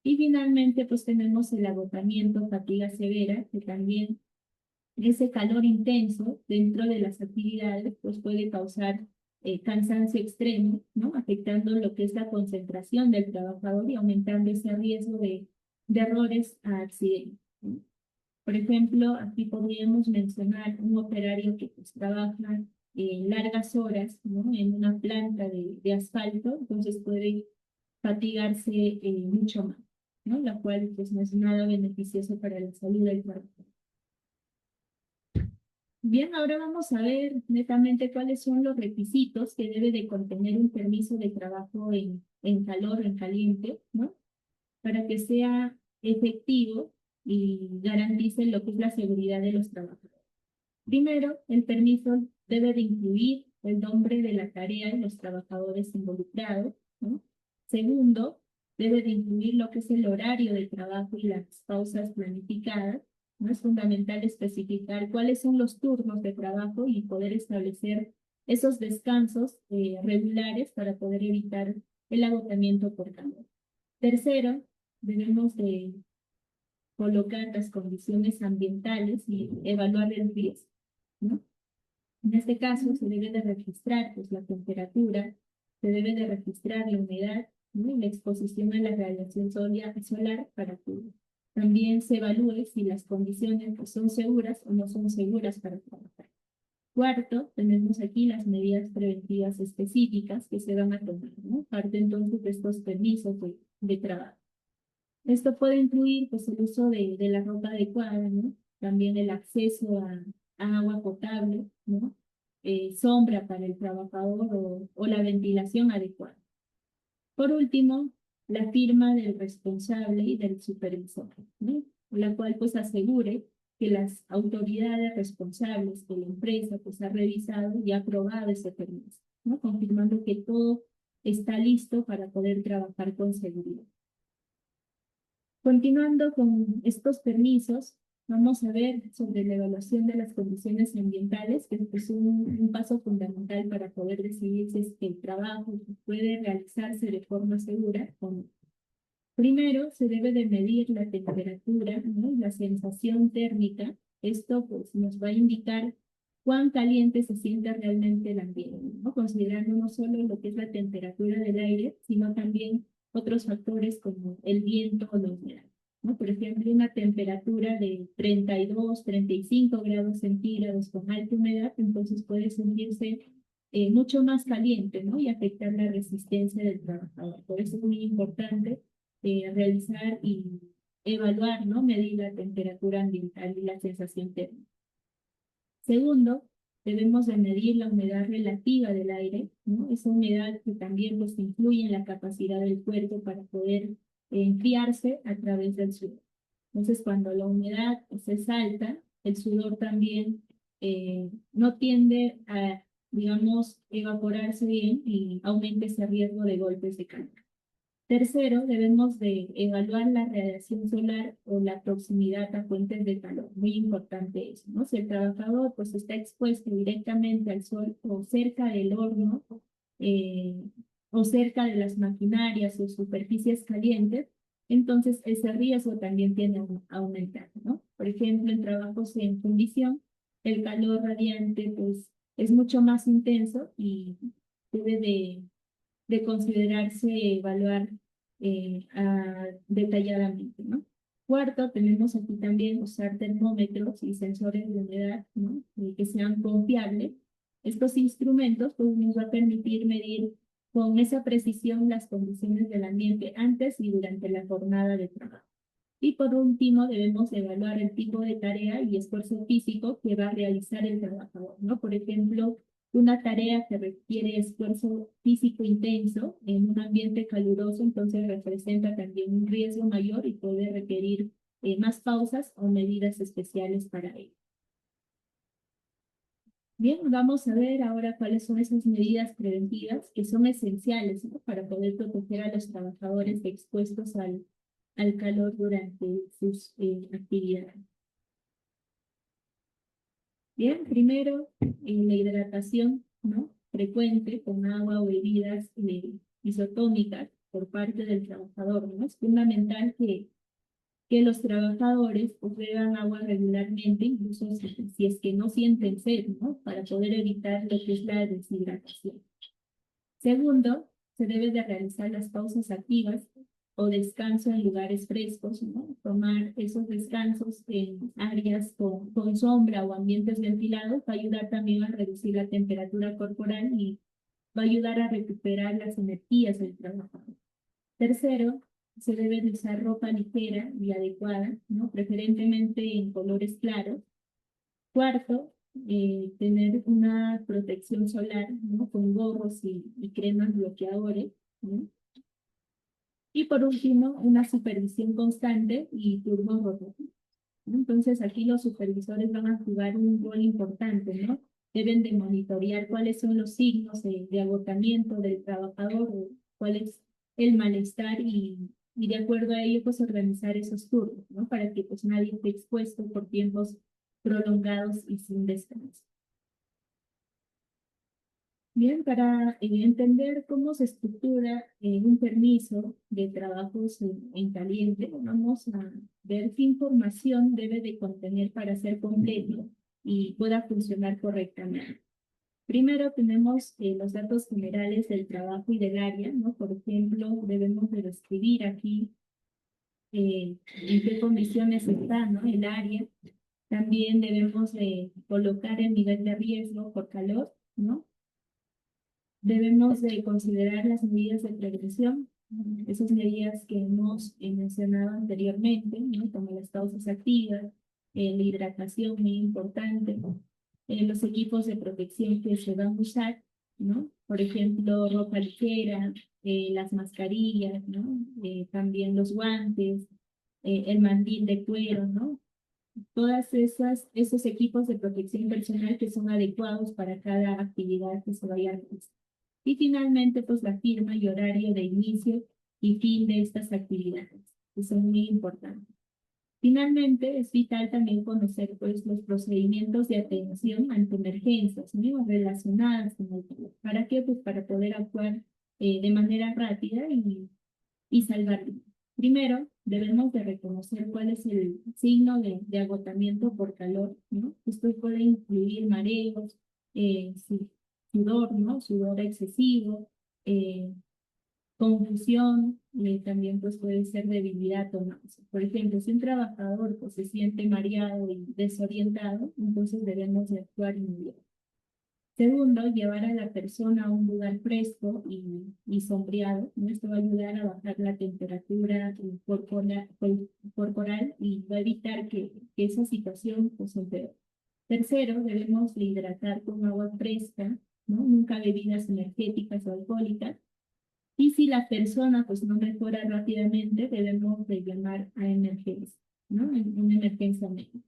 Y finalmente, pues tenemos el agotamiento, fatiga severa, que también ese calor intenso dentro de las actividades pues puede causar cansancio extremo, ¿no? Afectando lo que es la concentración del trabajador y aumentando ese riesgo de errores a accidentes, ¿no? Por ejemplo, aquí podríamos mencionar un operario que pues, trabaja largas horas, ¿no? En una planta de asfalto, entonces puede fatigarse mucho más, ¿no? La cual pues, no es nada beneficioso para la salud del trabajador. Bien, ahora vamos a ver netamente cuáles son los requisitos que debe de contener un permiso de trabajo en calor o en caliente, ¿no? Para que sea efectivo y garantice lo que es la seguridad de los trabajadores. Primero, el permiso debe de incluir el nombre de la tarea y los trabajadores involucrados, ¿no? Segundo, debe de incluir lo que es el horario de trabajo y las pausas planificadas, ¿no? Es fundamental especificar cuáles son los turnos de trabajo y poder establecer esos descansos regulares para poder evitar el agotamiento por calor. Tercero, debemos de colocar las condiciones ambientales y evaluar el riesgo, ¿no? En este caso se debe de registrar pues, la temperatura, se debe de registrar la humedad, ¿no? Y la exposición a la radiación solar para que también se evalúe si las condiciones pues, son seguras o no son seguras para trabajar. Cuarto, tenemos aquí las medidas preventivas específicas que se van a tomar, ¿no? Parte entonces de estos permisos de trabajo. Esto puede incluir pues, el uso de la ropa adecuada, ¿no? También el acceso a agua potable, ¿no? Sombra para el trabajador o la ventilación adecuada. Por último, la firma del responsable y del supervisor, ¿no? La cual pues asegure que las autoridades responsables de la empresa pues ha revisado y ha aprobado ese permiso, ¿no? Confirmando que todo está listo para poder trabajar con seguridad. Continuando con estos permisos, vamos a ver sobre la evaluación de las condiciones ambientales, que es un paso fundamental para poder decidir si es que el trabajo puede realizarse de forma segura o no. Primero, se debe de medir la temperatura, ¿no? La sensación térmica. Esto pues, nos va a indicar cuán caliente se siente realmente el ambiente, ¿no? Considerando no solo lo que es la temperatura del aire, sino también otros factores como el viento o la humedad, ¿no? Por ejemplo, una temperatura de 32, 35 grados centígrados con alta humedad, entonces puede sentirse mucho más caliente, ¿no? Y afectar la resistencia del trabajador. Por eso es muy importante realizar y evaluar, ¿no? Medir la temperatura ambiental y la sensación térmica. Segundo, debemos de medir la humedad relativa del aire, ¿no? Esa humedad que también pues, influye en la capacidad del cuerpo para poder enfriarse a través del sudor. Entonces, cuando la humedad pues, es alta, el sudor también no tiende a, digamos, evaporarse bien y aumenta ese riesgo de golpes de calor. Tercero, debemos de evaluar la radiación solar o la proximidad a fuentes de calor. Muy importante eso, ¿no? Si el trabajador pues, está expuesto directamente al sol o cerca del horno o cerca de las maquinarias o superficies calientes, entonces ese riesgo también tiene a aumentar, ¿no? Por ejemplo, en trabajos en fundición, el calor radiante pues es mucho más intenso y debe de considerarse evaluar detalladamente, ¿no? Cuarto, tenemos aquí también usar termómetros y sensores de humedad, ¿no? Que sean confiables. Estos instrumentos pues, nos va a permitir medir con esa precisión las condiciones del ambiente antes y durante la jornada de trabajo. Y por último, debemos evaluar el tipo de tarea y esfuerzo físico que va a realizar el trabajador, ¿no? Por ejemplo, una tarea que requiere esfuerzo físico intenso en un ambiente caluroso, entonces representa también un riesgo mayor y puede requerir más pausas o medidas especiales para ello. Bien, vamos a ver ahora cuáles son esas medidas preventivas que son esenciales, ¿no? Para poder proteger a los trabajadores expuestos al calor durante sus actividades. Bien, primero, la hidratación, ¿no? Frecuente con agua o bebidas isotónicas por parte del trabajador, ¿no? Es fundamental que los trabajadores pues, beban agua regularmente, incluso si es que no sienten sed, ¿no? Para poder evitar lo que es la deshidratación. Segundo, se debe de realizar las pausas activas o descanso en lugares frescos, ¿no? Tomar esos descansos en áreas con sombra o ambientes ventilados va a ayudar también a reducir la temperatura corporal y va a ayudar a recuperar las energías del trabajador. Tercero, se debe de usar ropa ligera y adecuada, ¿no? Preferentemente en colores claros. Cuarto, tener una protección solar, ¿no? Con gorros y cremas bloqueadores, ¿no? Y por último, una supervisión constante y turnos rotativos, ¿no? Entonces aquí los supervisores van a jugar un rol importante, ¿no? Deben de monitorear cuáles son los signos de agotamiento del trabajador, o cuál es el malestar y de acuerdo a ello pues organizar esos turnos, ¿no? Para que pues nadie esté expuesto por tiempos prolongados y sin descanso. Bien, para entender cómo se estructura un permiso de trabajos en caliente, vamos a ver qué información debe de contener para ser completo y pueda funcionar correctamente. Primero tenemos los datos generales del trabajo y del área, ¿no? Por ejemplo, debemos de describir aquí en qué condiciones está, ¿no? El área. También debemos de colocar el nivel de riesgo por calor, ¿no? Debemos de considerar las medidas de prevención, esas medidas que hemos mencionado anteriormente, ¿no? Como las pausas activas, la hidratación muy importante, los equipos de protección que se van a usar, ¿no? Por ejemplo, ropa ligera, las mascarillas, ¿no? También los guantes, el mandil de cuero, ¿no? Todas esos equipos de protección personal que son adecuados para cada actividad que se vaya a realizar. Y finalmente, pues la firma y horario de inicio y fin de estas actividades, que son muy importantes. Finalmente, es vital también conocer pues, los procedimientos de atención ante emergencias, ¿no? Relacionadas con el trabajo. ¿Para qué? Pues para poder actuar de manera rápida y salvar vidas. Primero, debemos de reconocer cuál es el signo de agotamiento por calor, ¿no? Esto puede incluir mareos, sudor, ¿no? Sudor excesivo, confusión, también pues puede ser debilidad o náusea. Por ejemplo, si un trabajador pues, se siente mareado y desorientado, entonces debemos de actuar inmediatamente. Segundo, llevar a la persona a un lugar fresco y sombreado, ¿no? Esto va a ayudar a bajar la temperatura corporal y va a evitar que esa situación pues, se empeore. Tercero, debemos de hidratar con agua fresca, ¿no? Nunca bebidas energéticas o alcohólicas. Y si la persona pues, no mejora rápidamente, debemos de llamar a emergencia, ¿no? Una emergencia médica.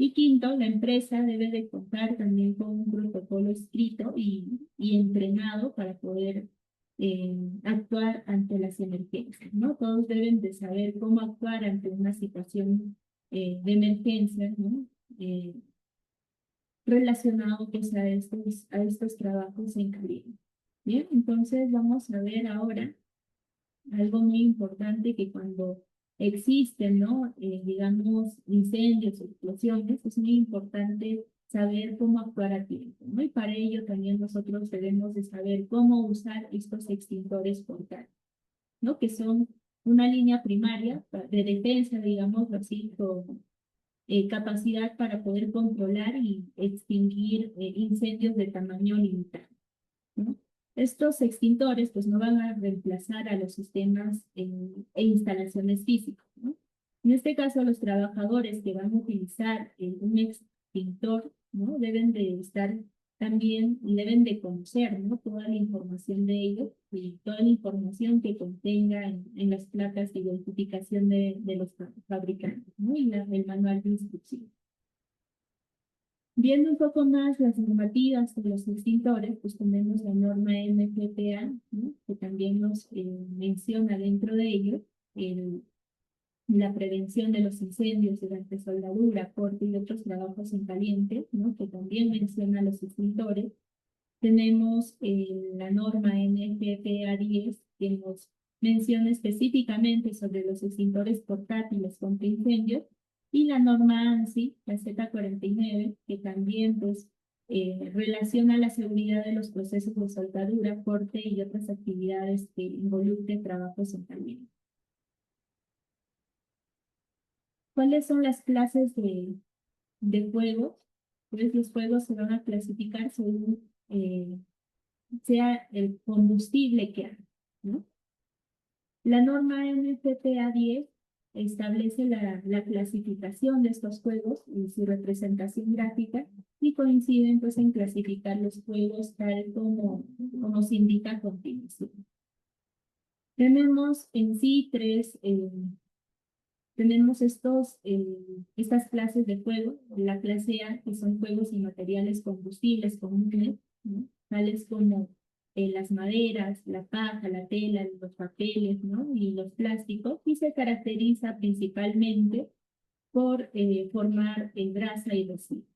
Y quinto, la empresa debe de contar también con un protocolo escrito y entrenado para poder actuar ante las emergencias, ¿no? Todos deben de saber cómo actuar ante una situación de emergencia, ¿no? Relacionado pues, a estos trabajos en caliente. Bien, entonces vamos a ver ahora algo muy importante que cuando existen, ¿no? Digamos, incendios, explosiones, es muy importante saber cómo actuar a tiempo, ¿no? Y para ello también nosotros debemos de saber cómo usar estos extintores portátiles, ¿no? Que son una línea primaria de defensa, digamos así, con capacidad para poder controlar y extinguir incendios de tamaño limitado, ¿no? Estos extintores pues no van a reemplazar a los sistemas e instalaciones físicas, ¿no? En este caso, los trabajadores que van a utilizar un extintor, ¿no? Deben de estar también y deben de conocer, ¿no? Toda la información de ellos y toda la información que contenga en las placas de identificación de los fabricantes, ¿no? Y el manual de instrucción. Viendo un poco más las normativas de los extintores, pues tenemos la norma NFPA, ¿no? Que también nos menciona dentro de ello el, la prevención de los incendios durante soldadura, corte y otros trabajos en caliente, ¿no? Que también menciona los extintores. Tenemos la norma NFPA 10, que nos menciona específicamente sobre los extintores portátiles contra incendios, y la norma ANSI, la Z49, que también pues, relaciona la seguridad de los procesos de soldadura, corte y otras actividades que involucren trabajos en caliente. ¿Cuáles son las clases de fuegos? Pues los fuegos se van a clasificar según sea el combustible que hay, ¿no? La norma NFPA 10 establece la clasificación de estos juegos y su representación gráfica y coinciden pues en clasificar los juegos tal como se indica a continuación. Tenemos en sí tenemos estas clases de juego. La clase A, que son juegos y materiales combustibles comunes, ¿no? Tales como las maderas, la paja, la tela, los papeles, ¿no? Y los plásticos, y se caracteriza principalmente por formar grasa y residuos.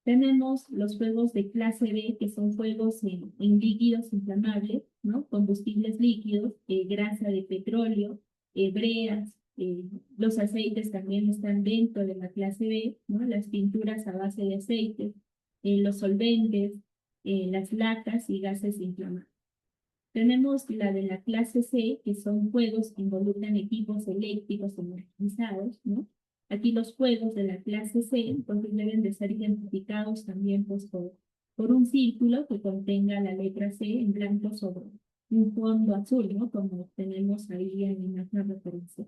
Tenemos los fuegos de clase B, que son fuegos en líquidos inflamables, ¿no? Combustibles líquidos, grasa de petróleo, breas, los aceites también están dentro de la clase B, ¿no? Las pinturas a base de aceites, los solventes, las lacas y gases inflamables. Tenemos la de la clase C, que son fuegos que involucran equipos eléctricos energizados, ¿no? Aquí los fuegos de la clase C, entonces deben de ser identificados también pues, por un círculo que contenga la letra C en blanco sobre un fondo azul, ¿no? Como tenemos ahí en la imagen de referencia.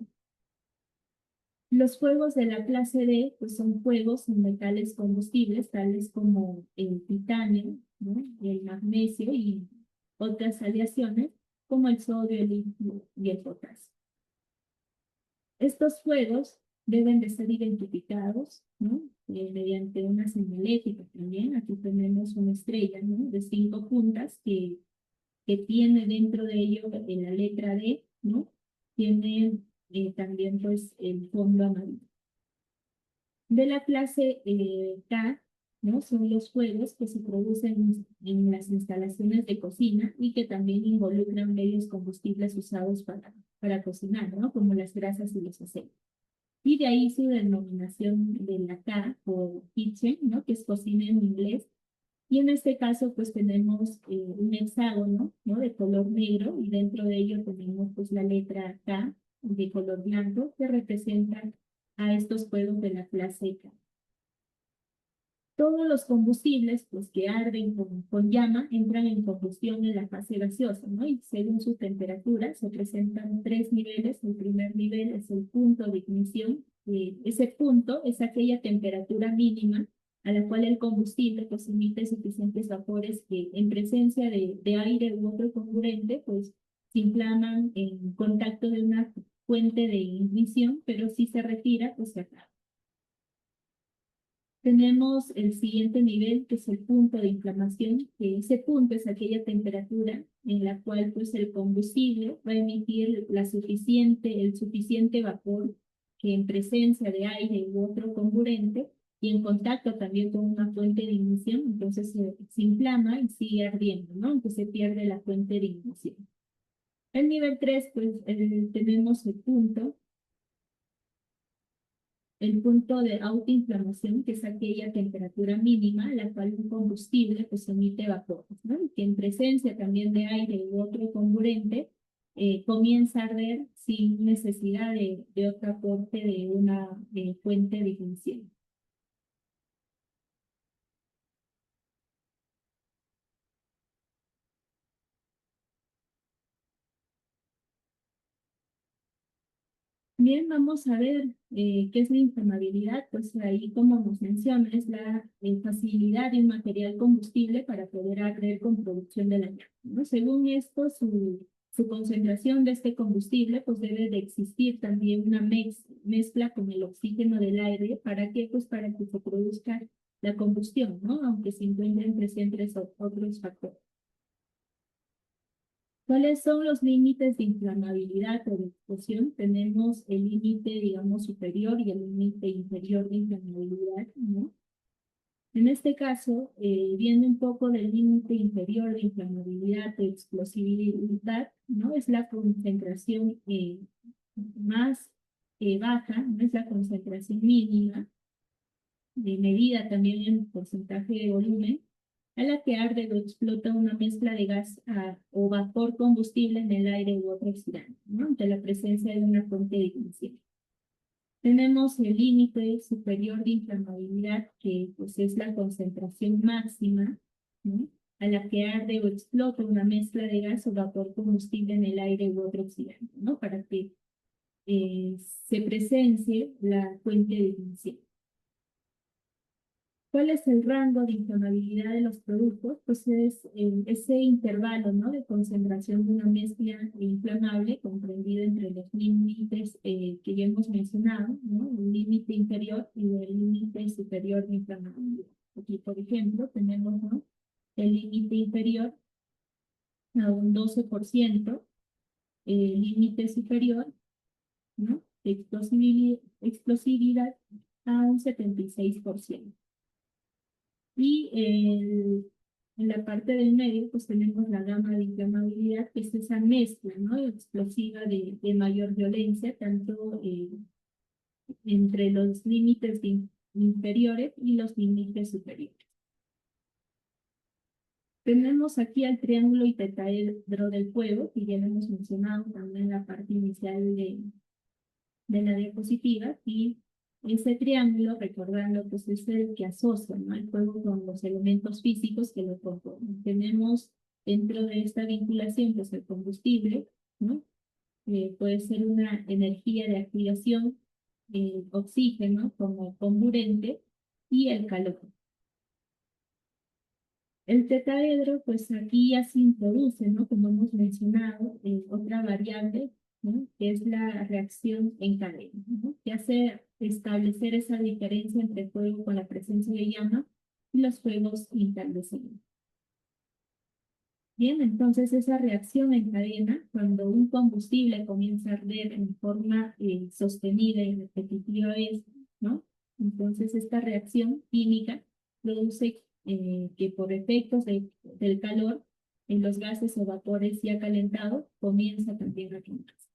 Los fuegos de la clase D pues son fuegos en metales combustibles, tales como el titanio, ¿no? El magnesio y otras aleaciones, como el sodio, el litio y el potasio. Estos fuegos deben de ser identificados, ¿no? Mediante una señalética también. Aquí tenemos una estrella, ¿no? De 5 puntas que tiene dentro de ello en la letra D, ¿no? Tiene también pues el fondo amarillo. De la clase K, ¿no? Son los fuegos que se producen en las instalaciones de cocina y que también involucran medios combustibles usados para cocinar, ¿no? Como las grasas y los aceites. Y de ahí su denominación de la K por kitchen, ¿no? Que es cocina en inglés. Y en este caso, pues tenemos un hexágono, ¿no? De color negro y dentro de ello tenemos pues la letra K de color blanco que representa a estos fuegos de la clase K. Todos los combustibles pues, que arden con llama entran en combustión en la fase gaseosa, ¿no? Y según su temperatura se presentan 3 niveles. El primer nivel es el punto de ignición. Ese punto es aquella temperatura mínima a la cual el combustible pues, emite suficientes vapores que en presencia de aire u otro comburente pues se inflaman en contacto de una fuente de ignición, pero si se retira pues se acaba. Tenemos el siguiente nivel, que es el punto de inflamación, que ese punto es aquella temperatura en la cual pues, el combustible va a emitir el suficiente vapor que en presencia de aire u otro comburente y en contacto también con una fuente de ignición, entonces se inflama y sigue ardiendo, ¿no? Entonces se pierde la fuente de ignición. El nivel 3, pues tenemos el punto de autoinflamación, que es aquella temperatura mínima a la cual un combustible pues emite vapores, ¿no? Y que en presencia también de aire u otro comburente comienza a arder sin necesidad de otro aporte de una fuente de ignición. Bien, vamos a ver qué es la inflamabilidad. Pues ahí, como nos menciona, es la facilidad de un material combustible para poder arder con producción de la llama, ¿no? Según esto, su concentración de este combustible, pues debe de existir también una mezcla con el oxígeno del aire. ¿Para qué? Pues para que se produzca la combustión, ¿no? Aunque se encuentren presentes otros factores. ¿Cuáles son los límites de inflamabilidad o de explosión? Tenemos el límite, digamos, superior y el límite inferior de inflamabilidad, ¿no? En este caso, viene un poco del límite inferior de inflamabilidad de explosividad, ¿no? Es la concentración más baja, no es la concentración mínima, de medida también en porcentaje de volumen, a la que arde o explota una mezcla de gas o vapor combustible en el aire u otro oxidante, ¿no? Ante la presencia de una fuente de ignición. Tenemos el límite superior de inflamabilidad, que pues, es la concentración máxima, ¿no? A la que arde o explota una mezcla de gas o vapor combustible en el aire u otro oxidante, ¿no? Para que se presencie la fuente de ignición. ¿Cuál es el rango de inflamabilidad de los productos? Pues es ese intervalo, ¿no? De concentración de una mezcla inflamable comprendido entre los límites que ya hemos mencionado, ¿no? El límite inferior y el límite superior de inflamabilidad. Aquí, por ejemplo, tenemos, ¿no? El límite inferior a un 12%, el límite superior, ¿no? De explosividad a un 76%. Y en la parte del medio, pues tenemos la gama de inflamabilidad, que es esa mezcla, ¿no? Explosiva de mayor violencia, tanto entre los límites inferiores y los límites superiores. Tenemos aquí al triángulo y tetraedro del fuego, que ya lo hemos mencionado también en la parte inicial de la diapositiva, y ese triángulo, recordando, pues es el que asocia, ¿no? El fuego con los elementos físicos que lo componen. Tenemos dentro de esta vinculación, pues el combustible, ¿no? Puede ser una energía de activación, oxígeno como comburente y el calor. El tetraedro, pues aquí ya se introduce, ¿no? Como hemos mencionado, otra variable, ¿no? Que es la reacción en cadena, ¿no? Que hace establecer esa diferencia entre fuego con la presencia de llama y los fuegos incandescentes. Bien, entonces esa reacción en cadena, cuando un combustible comienza a arder en forma sostenida y repetitiva vez, ¿no? Entonces esta reacción química produce que por efectos del calor en los gases o vapores ya calentados comienza también a quemarse.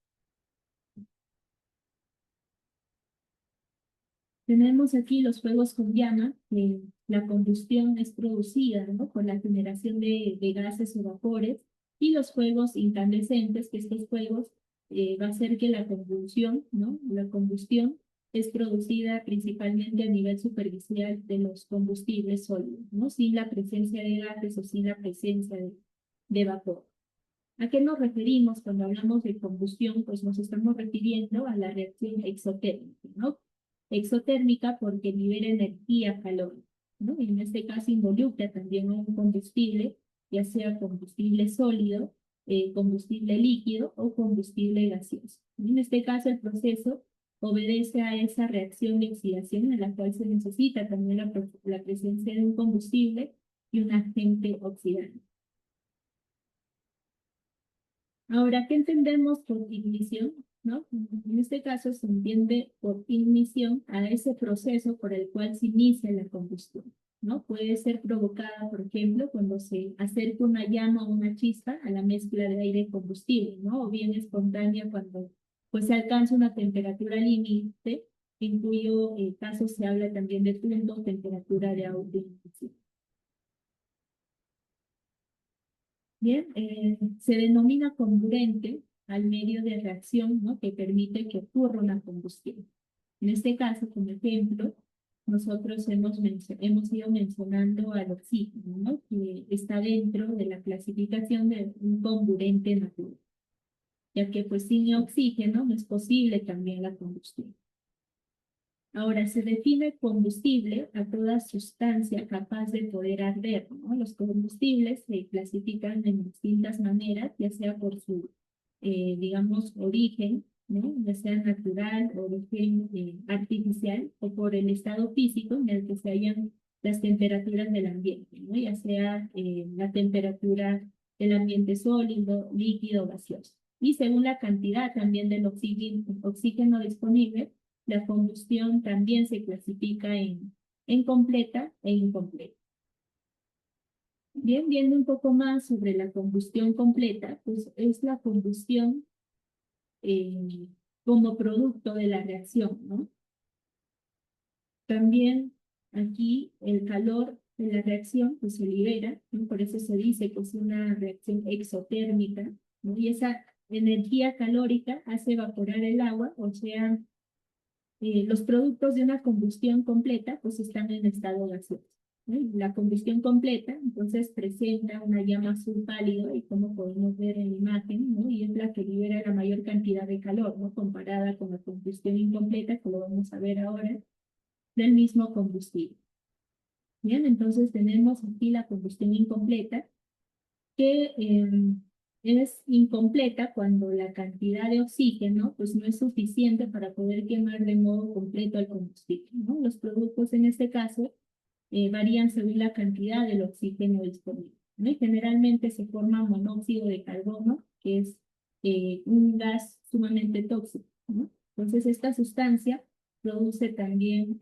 Tenemos aquí los fuegos con llama, que la combustión es producida, ¿no? Por la generación de gases o vapores, y los fuegos incandescentes, que estos fuegos va a hacer que la combustión, ¿no? La combustión es producida principalmente a nivel superficial de los combustibles sólidos, ¿no? Sin la presencia de gases o sin la presencia de vapor. ¿A qué nos referimos cuando hablamos de combustión? Pues nos estamos refiriendo a la reacción exotérmica, ¿no? Exotérmica porque libera energía, calor, ¿no? Y en este caso involucra también un combustible, ya sea combustible sólido, combustible líquido o combustible gaseoso. En este caso el proceso obedece a esa reacción de oxidación en la cual se necesita también la presencia de un combustible y un agente oxidante. Ahora, ¿qué entendemos por ignición? ¿No? En este caso se entiende por ignición a ese proceso por el cual se inicia la combustión. ¿no? Puede ser provocada, por ejemplo, cuando se acerca una llama o una chispa a la mezcla de aire y combustible, ¿no? O bien espontánea cuando pues se alcanza una temperatura límite, en cuyo caso se habla también de punto o temperatura de autoignición. Bien, se denomina comburente al medio de reacción, ¿no? Que permite que ocurra una combustión. En este caso, como ejemplo, nosotros hemos ido mencionando al oxígeno, ¿no? Que está dentro de la clasificación de un comburente natural, ya que pues sin oxígeno no es posible también la combustión. Ahora, se define combustible a toda sustancia capaz de poder arder, ¿no? Los combustibles se clasifican en distintas maneras, ya sea por su, digamos, origen, ¿no? Ya sea natural, origen artificial, o por el estado físico en el que se hallan las temperaturas del ambiente, ¿no? Ya sea la temperatura del ambiente sólido, líquido, gaseoso. Y según la cantidad también del oxígeno disponible, la combustión también se clasifica en completa e incompleta. Bien, viendo un poco más sobre la combustión completa, pues es la combustión eh, como producto de la reacción, ¿no? También aquí el calor de la reacción pues se libera, ¿no? Por eso se dice que es una reacción exotérmica, ¿no? Y esa energía calórica hace evaporar el agua, o sea, los productos de una combustión completa pues están en estado gaseoso, ¿no? La combustión completa entonces presenta una llama azul pálido y como podemos ver en la imagen, ¿no? Y es la que libera la mayor cantidad de calor, ¿no? Comparada con la combustión incompleta, que lo vamos a ver ahora, del mismo combustible. Bien, entonces tenemos aquí la combustión incompleta, que es incompleta cuando la cantidad de oxígeno pues no es suficiente para poder quemar de modo completo el combustible, ¿no? Los productos en este caso varían según la cantidad del oxígeno disponible, ¿no? Y generalmente se forma monóxido de carbono, que es un gas sumamente tóxico, ¿no? Entonces esta sustancia produce también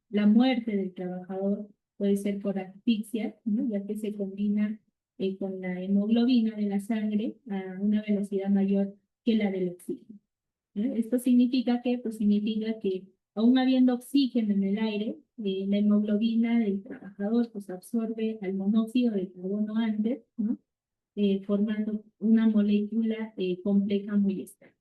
la muerte del trabajador, puede ser por asfixia, ¿no? Ya que se combina con la hemoglobina de la sangre a una velocidad mayor que la del oxígeno, ¿no? Esto significa que, pues significa que aún habiendo oxígeno en el aire, la hemoglobina del trabajador pues absorbe al monóxido de carbono antes, ¿no? Formando una molécula compleja muy estable.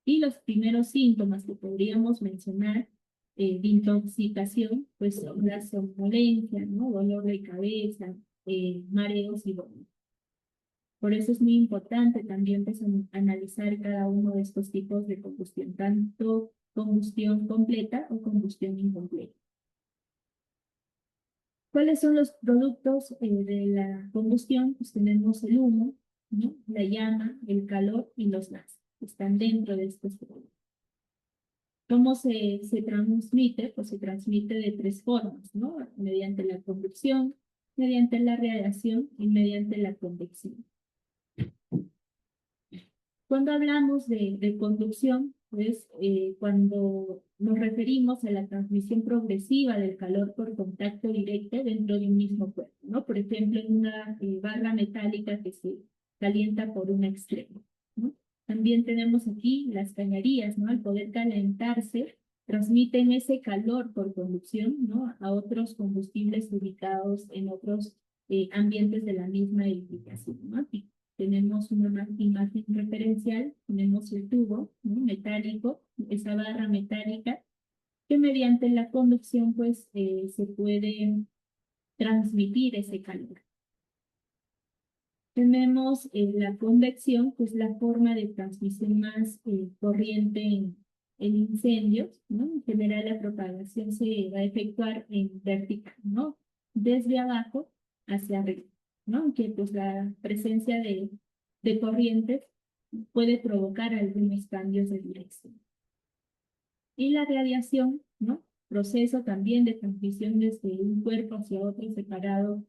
Y los primeros síntomas que podríamos mencionar de intoxicación, pues son la somnolencia, ¿no? Dolor de cabeza, mareos y vómitos. Por eso es muy importante también pues, analizar cada uno de estos tipos de combustión, tanto combustión completa o combustión incompleta. ¿Cuáles son los productos de la combustión? Pues tenemos el humo, ¿no? La llama, el calor y los gases. Están dentro de estos productos. ¿Cómo se transmite? Pues se transmite de tres formas, ¿no? Mediante la conducción, mediante la radiación y mediante la convección. Cuando hablamos de conducción, pues cuando nos referimos a la transmisión progresiva del calor por contacto directo dentro de un mismo cuerpo, ¿no? Por ejemplo, en una barra metálica que se calienta por un extremo, ¿no? También tenemos aquí las cañerías, ¿no? Al poder calentarse, transmiten ese calor por conducción, ¿no? A otros combustibles ubicados en otros ambientes de la misma edificación, ¿no? Tenemos una imagen referencial, tenemos el tubo, ¿no? Metálico, esa barra metálica, que mediante la conducción pues se puede transmitir ese calor. Tenemos la convección, que es la forma de transmisión más corriente en incendios, ¿no? En general la propagación se va a efectuar en vertical, ¿no? Desde abajo hacia arriba, ¿no? Aunque pues la presencia de corrientes puede provocar algunos cambios de dirección. Y la radiación, ¿no? Proceso también de transmisión desde un cuerpo hacia otro separado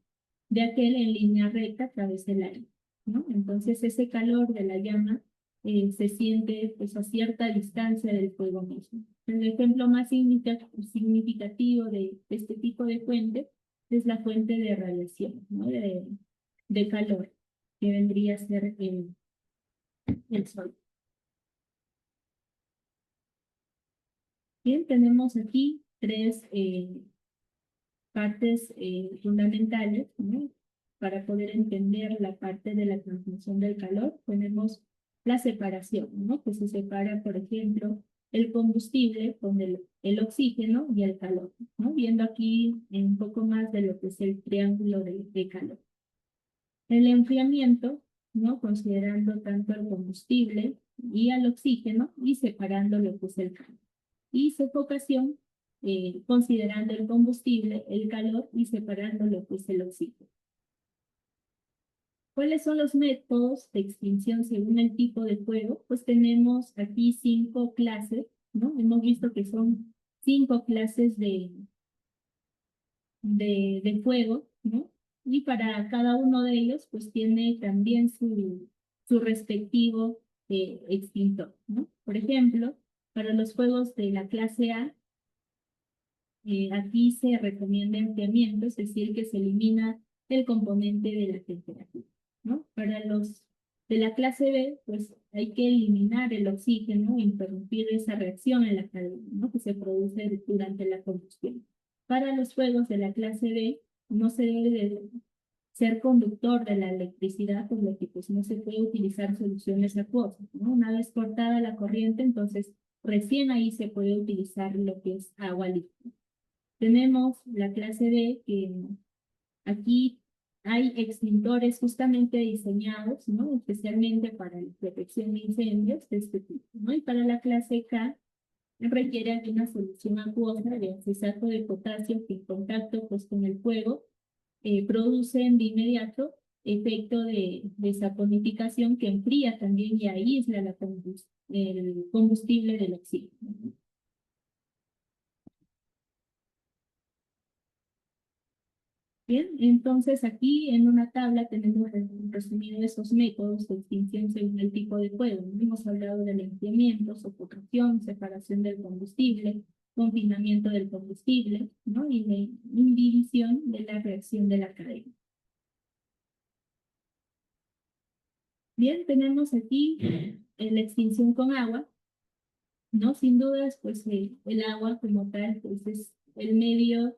de aquel en línea recta a través del aire, ¿no? Entonces ese calor de la llama se siente pues, a cierta distancia del fuego mismo. El ejemplo más significativo de este tipo de fuente es la fuente de radiación, ¿no? De calor, que vendría a ser el sol. Bien, tenemos aquí tres partes fundamentales, ¿no? Para poder entender la parte de la transmisión del calor. Tenemos la separación, ¿no? Que se separa, por ejemplo, el combustible con el oxígeno y el calor, ¿no? Viendo aquí un poco más de lo que es el triángulo de calor. El enfriamiento, ¿no? Considerando tanto el combustible y al oxígeno y separando lo que es el calor. Y sofocación, considerando el combustible, el calor y separando lo que es el oxígeno. ¿Cuáles son los métodos de extinción según el tipo de fuego? Pues tenemos aquí 5 clases, ¿no? Hemos visto que son 5 clases de fuego, ¿no? Y para cada uno de ellos, pues tiene también su respectivo extintor, ¿no? Por ejemplo, para los fuegos de la clase A, aquí se recomienda enfriamiento, es decir, que se elimina el componente de la temperatura, ¿no? Para los de la clase B, pues hay que eliminar el oxígeno, interrumpir esa reacción en la cadena, ¿no? Que se produce durante la combustión. Para los fuegos de la clase B, no se debe de ser conductor de la electricidad, por lo que pues no se puede utilizar soluciones acuosas, ¿no? Una vez cortada la corriente, entonces recién ahí se puede utilizar lo que es agua líquida. Tenemos la clase D, que aquí hay extintores justamente diseñados, ¿no? Especialmente para la protección de incendios de este tipo, ¿no? Y para la clase K requiere de una solución acuosa de acetato de potasio que en contacto pues, con el fuego producen de inmediato efecto de saponificación que enfría también y aísla el combustible del oxígeno, ¿no? Bien, entonces aquí en una tabla tenemos resumido esos métodos de extinción según el tipo de fuego. Hemos hablado del enfriamiento, sofocación, separación del combustible, confinamiento del combustible, ¿no? Y la inhibición de la reacción de la cadena. Bien, tenemos aquí la extinción con agua, ¿no? Sin dudas, pues el agua como tal, pues es el medio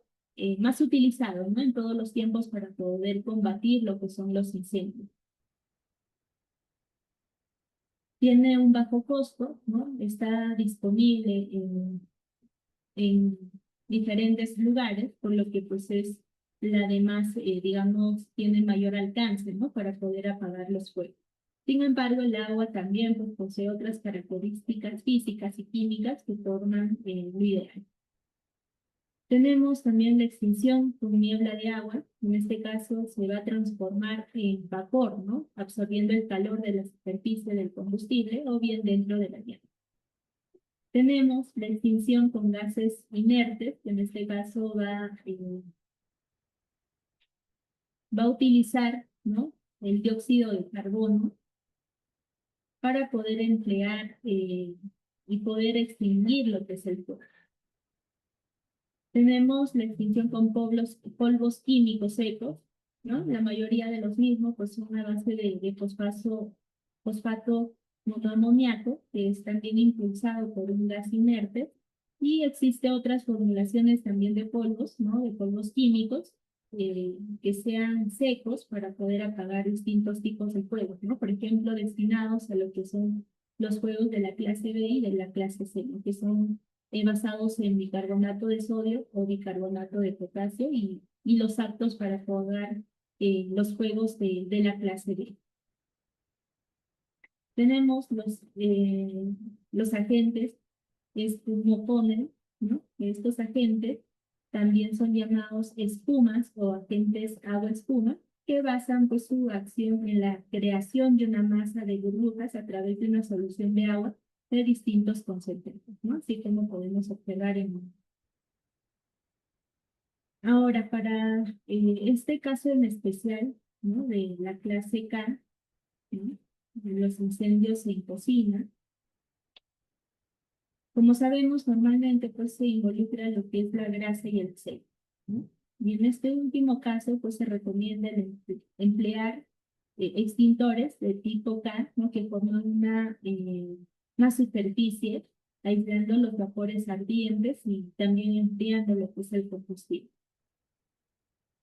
más utilizado, ¿no? En todos los tiempos para poder combatir lo que son los incendios. Tiene un bajo costo, ¿no? Está disponible en diferentes lugares, por lo que pues es la de más, digamos, tiene mayor alcance, ¿no? Para poder apagar los fuegos. Sin embargo, el agua también pues, posee otras características físicas y químicas que tornan lo ideal. Tenemos también la extinción con niebla de agua. En este caso se va a transformar en vapor, ¿no? Absorbiendo el calor de la superficie del combustible o bien dentro de la niebla. Tenemos la extinción con gases inertes, que en este caso va a utilizar, ¿no? El dióxido de carbono para poder emplear y poder extinguir lo que es el fuego. Tenemos la extinción con polvos químicos secos, ¿no? La mayoría de los mismos pues son a base de fosfato monoamoníaco, que es también impulsado por un gas inerte, y existe otras formulaciones también de polvos, ¿no? De polvos químicos, que sean secos para poder apagar distintos tipos de fuegos, ¿no? Por ejemplo, destinados a lo que son los fuegos de la clase B y de la clase C, ¿no? Que son basados en bicarbonato de sodio o bicarbonato de potasio y los aptos para apagar los fuegos de la clase B. Tenemos los agentes espumoponen, ¿no? Estos agentes también son llamados espumas o agentes agua-espuma, que basan pues, su acción en la creación de una masa de burbujas a través de una solución de agua de distintos concentrantes, ¿no? Así como podemos observar en... Ahora, para este caso en especial, ¿no? De la clase K, ¿no? De los incendios en cocina, como sabemos, normalmente pues se involucra lo que es la grasa y el aceite, ¿no? Y en este último caso, pues se recomienda emplear extintores de tipo K, ¿no? Que forman una superficie aislando los vapores ardientes y también enfriando lo que es el combustible.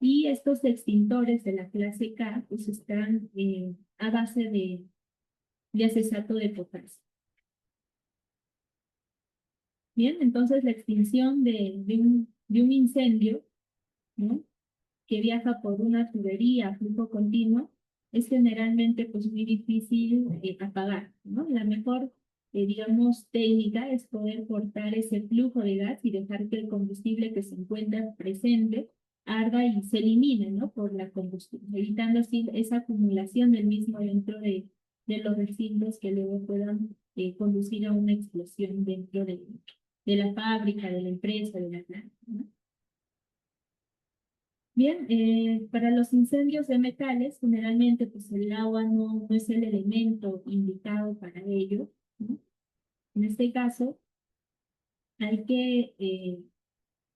Y estos extintores de la clase K pues están a base de acetato de potasio. Bien, entonces la extinción de un incendio, ¿no? Que viaja por una tubería a flujo continuo es generalmente pues muy difícil apagar, ¿no? La mejor, digamos, técnica es poder cortar ese flujo de gas y dejar que el combustible que se encuentra presente arda y se elimine, ¿no? Por la combustión, evitando así esa acumulación del mismo dentro de los recintos que luego puedan conducir a una explosión dentro de la fábrica, de la empresa, de la planta, ¿no? Bien, para los incendios de metales, generalmente pues el agua no es el elemento indicado para ello, ¿no? En este caso, hay que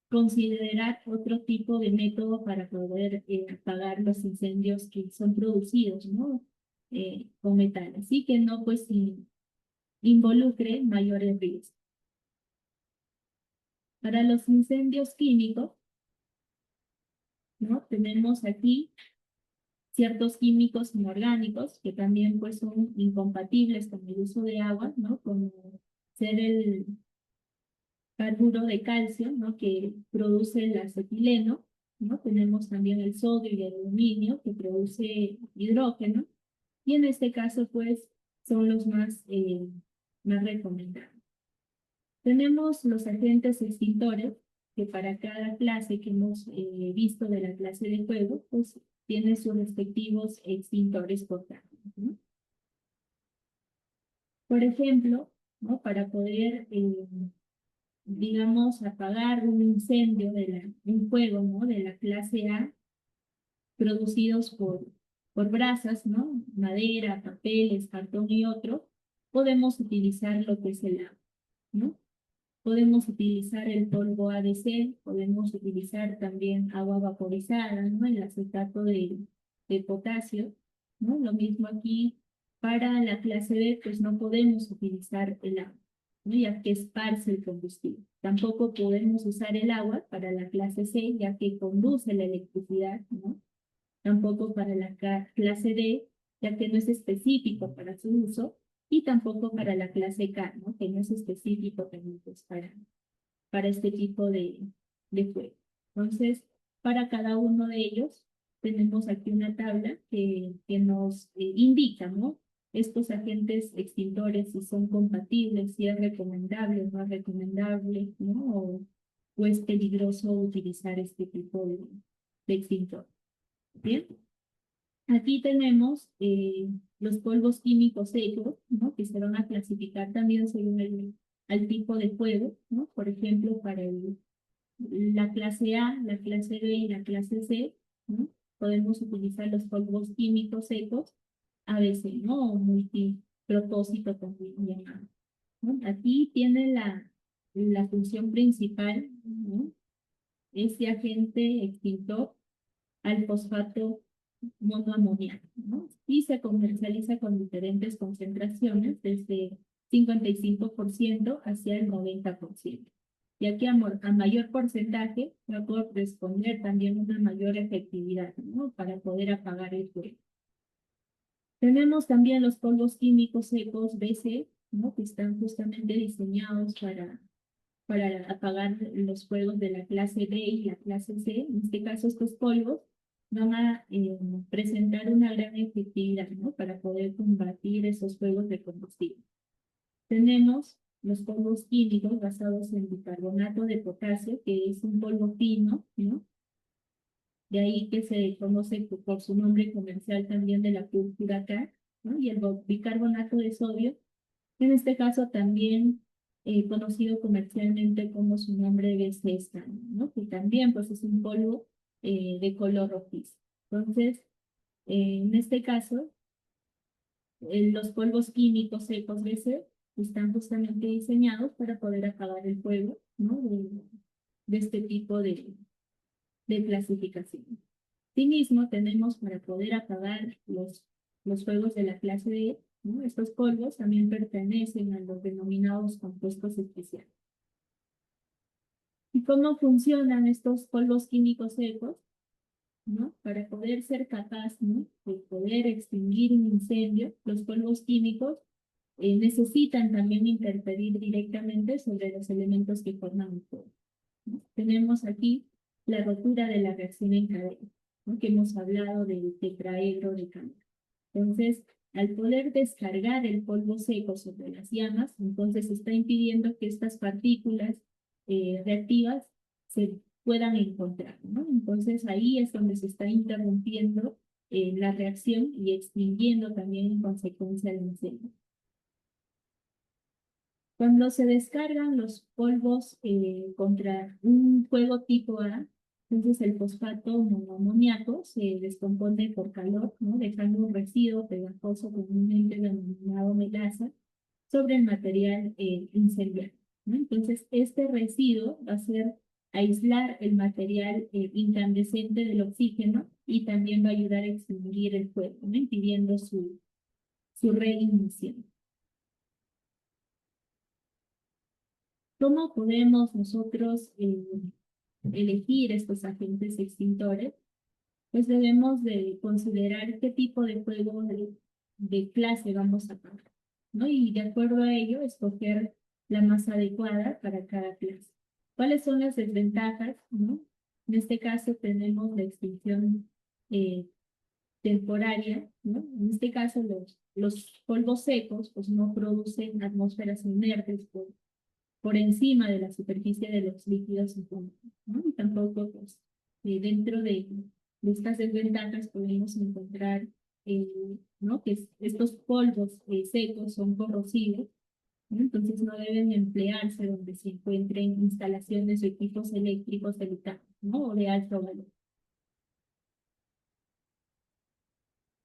considerar otro tipo de método para poder apagar los incendios que son producidos, ¿no? Con metal, así que no pues involucre mayores riesgos. Para los incendios químicos, ¿no? Tenemos aquí ciertos químicos inorgánicos que también pues son incompatibles con el uso de agua, ¿no? Como ser el carburo de calcio, ¿no? Que produce el acetileno, ¿no? Tenemos también el sodio y el aluminio que produce hidrógeno, y en este caso pues son los más recomendados. Tenemos los agentes extintores, que para cada clase que hemos visto de la clase de fuego, pues tiene sus respectivos extintores portátiles, ¿no? Por ejemplo, ¿no? Para poder, digamos, apagar un incendio un fuego, ¿no? De la clase A, producidos por brasas, ¿no? Madera, papeles, cartón y otro, podemos utilizar lo que es el agua, ¿no? Podemos utilizar el polvo ADC, podemos utilizar también agua vaporizada, ¿no? El acetato de potasio, ¿no? Lo mismo aquí para la clase B, pues no podemos utilizar el agua, ¿no? Ya que esparce el combustible. Tampoco podemos usar el agua para la clase C, ya que conduce la electricidad, ¿no? Tampoco para la clase D, ya que no es específico para su uso, y tampoco para la clase K, ¿no? Que no es específico también pues, para este tipo de fuego. Entonces, para cada uno de ellos, tenemos aquí una tabla que nos indica, ¿no? Estos agentes extintores, si son compatibles, si es recomendable o no es recomendable, ¿no? O es peligroso utilizar este tipo de extintor. Bien, aquí tenemos los polvos químicos secos, ¿no? Que se van a clasificar también según el tipo de fuego, ¿no? Por ejemplo, para la clase A, la clase B y la clase C, ¿no? Podemos utilizar los polvos químicos secos, a veces, ¿no? O multipropósito también llamado, ¿no? Aquí tiene la función principal, ¿no? Este agente extintor al fosfato monoamoníaco, ¿no? Y se comercializa con diferentes concentraciones, desde 55% hacia el 90%. Y aquí a mayor porcentaje va a corresponder también una mayor efectividad, ¿no? Para poder apagar el fuego. Tenemos también los polvos químicos secos BC, ¿no? Que están justamente diseñados para apagar los fuegos de la clase D y la clase C. En este caso, estos polvos van a presentar una gran efectividad, ¿no? Para poder combatir esos fuegos de combustible. Tenemos los polvos químicos basados en bicarbonato de potasio, que es un polvo fino, ¿no? De ahí que se conoce por su nombre comercial también de la púrpura K, ¿no? Y el bicarbonato de sodio, en este caso también conocido comercialmente como su nombre de estaño, ¿no? Que también pues es un polvo de color rojizo. Entonces, en este caso, los polvos químicos secos BC están justamente diseñados para poder apagar el fuego, ¿no? De este tipo de clasificación. Asimismo, tenemos para poder apagar los fuegos de la clase D, ¿no? Estos polvos también pertenecen a los denominados compuestos especiales. ¿Y cómo funcionan estos polvos químicos secos? ¿No? Para poder ser capaz, ¿no?, de poder extinguir un incendio, los polvos químicos necesitan también interferir directamente sobre los elementos que forman el fuego, ¿no? Tenemos aquí la rotura de la reacción en cadena, ¿no?, que hemos hablado del tetraedro de Cantor. Entonces, al poder descargar el polvo seco sobre las llamas, entonces está impidiendo que estas partículas reactivas se puedan encontrar, ¿no? Entonces ahí es donde se está interrumpiendo la reacción y extinguiendo también en consecuencia el incendio. Cuando se descargan los polvos contra un fuego tipo A, entonces el fosfato monoamoníaco se descompone por calor, ¿no?, dejando un residuo pegajoso comúnmente denominado melaza sobre el material incendiario, ¿no? Entonces este residuo va a ser aislar el material incandescente del oxígeno y también va a ayudar a extinguir el fuego, ¿no?, impidiendo su reignición. ¿Cómo podemos nosotros elegir estos agentes extintores? Pues debemos de considerar qué tipo de fuego de clase vamos a apagar, ¿no? Y de acuerdo a ello, escoger la más adecuada para cada clase. ¿Cuáles son las desventajas, no? En este caso tenemos la extinción temporaria, ¿no? En este caso los polvos secos pues no producen atmósferas inertes por encima de la superficie de los líquidos, ¿no? Y tampoco, pues, dentro de estas desventajas podemos encontrar, ¿no?, que estos polvos secos son corrosivos, ¿no? Entonces no deben emplearse donde se encuentren instalaciones o equipos eléctricos delicados, ¿no?, o de alto valor.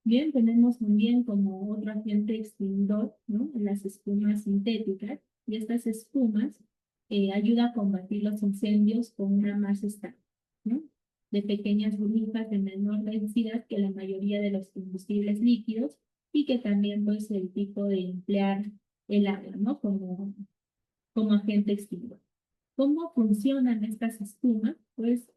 Bien, tenemos también como otro agente extintor, ¿no?, las espumas sintéticas, y estas espumas ayudan a combatir los incendios con una masa estable, ¿no?, de pequeñas burbujas de menor densidad que la mayoría de los combustibles líquidos y que también pues el tipo de emplear el agua, ¿no?, como agente extintor. ¿Cómo funcionan estas espumas? Pues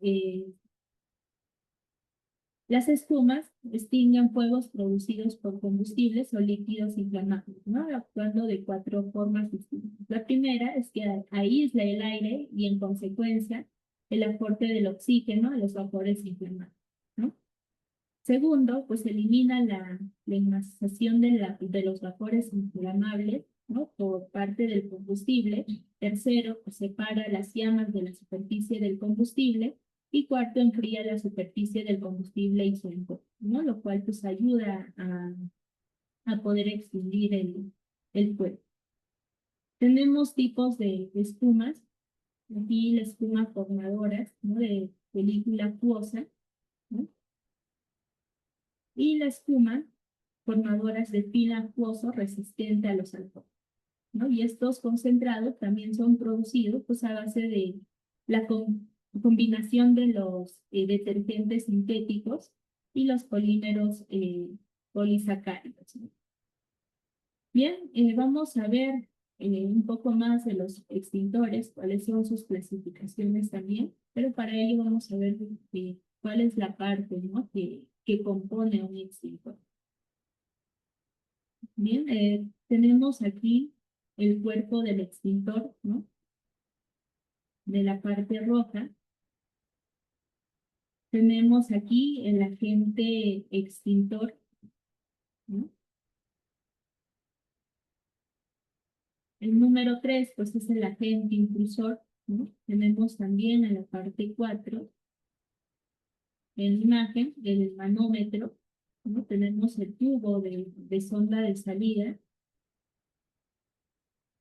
las espumas extinguen fuegos producidos por combustibles o líquidos inflamables, ¿no?, actuando de 4 formas distintas. La primera es que aísla el aire y, en consecuencia, el aporte del oxígeno a los vapores inflamables, ¿no? Segundo, pues elimina la ionasización de los vapores inflamables, ¿no?, por parte del combustible. Tercero, pues separa las llamas de la superficie del combustible. Y cuarto, enfría la superficie del combustible y su entorno, ¿no?, lo cual pues ayuda a poder extinguir el fuego. Tenemos tipos de espumas. Aquí la espuma formadora, ¿no?, de película acuosa, ¿no?, y la espuma formadoras de film acuoso resistente a los alcoholes, ¿no? Y estos concentrados también son producidos pues a base de la combinación de los detergentes sintéticos y los polímeros polisacáridos, ¿no? Bien, vamos a ver un poco más de los extintores, cuáles son sus clasificaciones también, pero para ello vamos a ver cuál es la parte, ¿no?, que compone un extintor. Bien, tenemos aquí el cuerpo del extintor, ¿no?, de la parte roja. Tenemos aquí el agente extintor, ¿no? El número 3, pues es el agente impulsor, ¿no? Tenemos también en la parte 4, en imagen, el manómetro, ¿no? Tenemos el tubo de sonda de salida.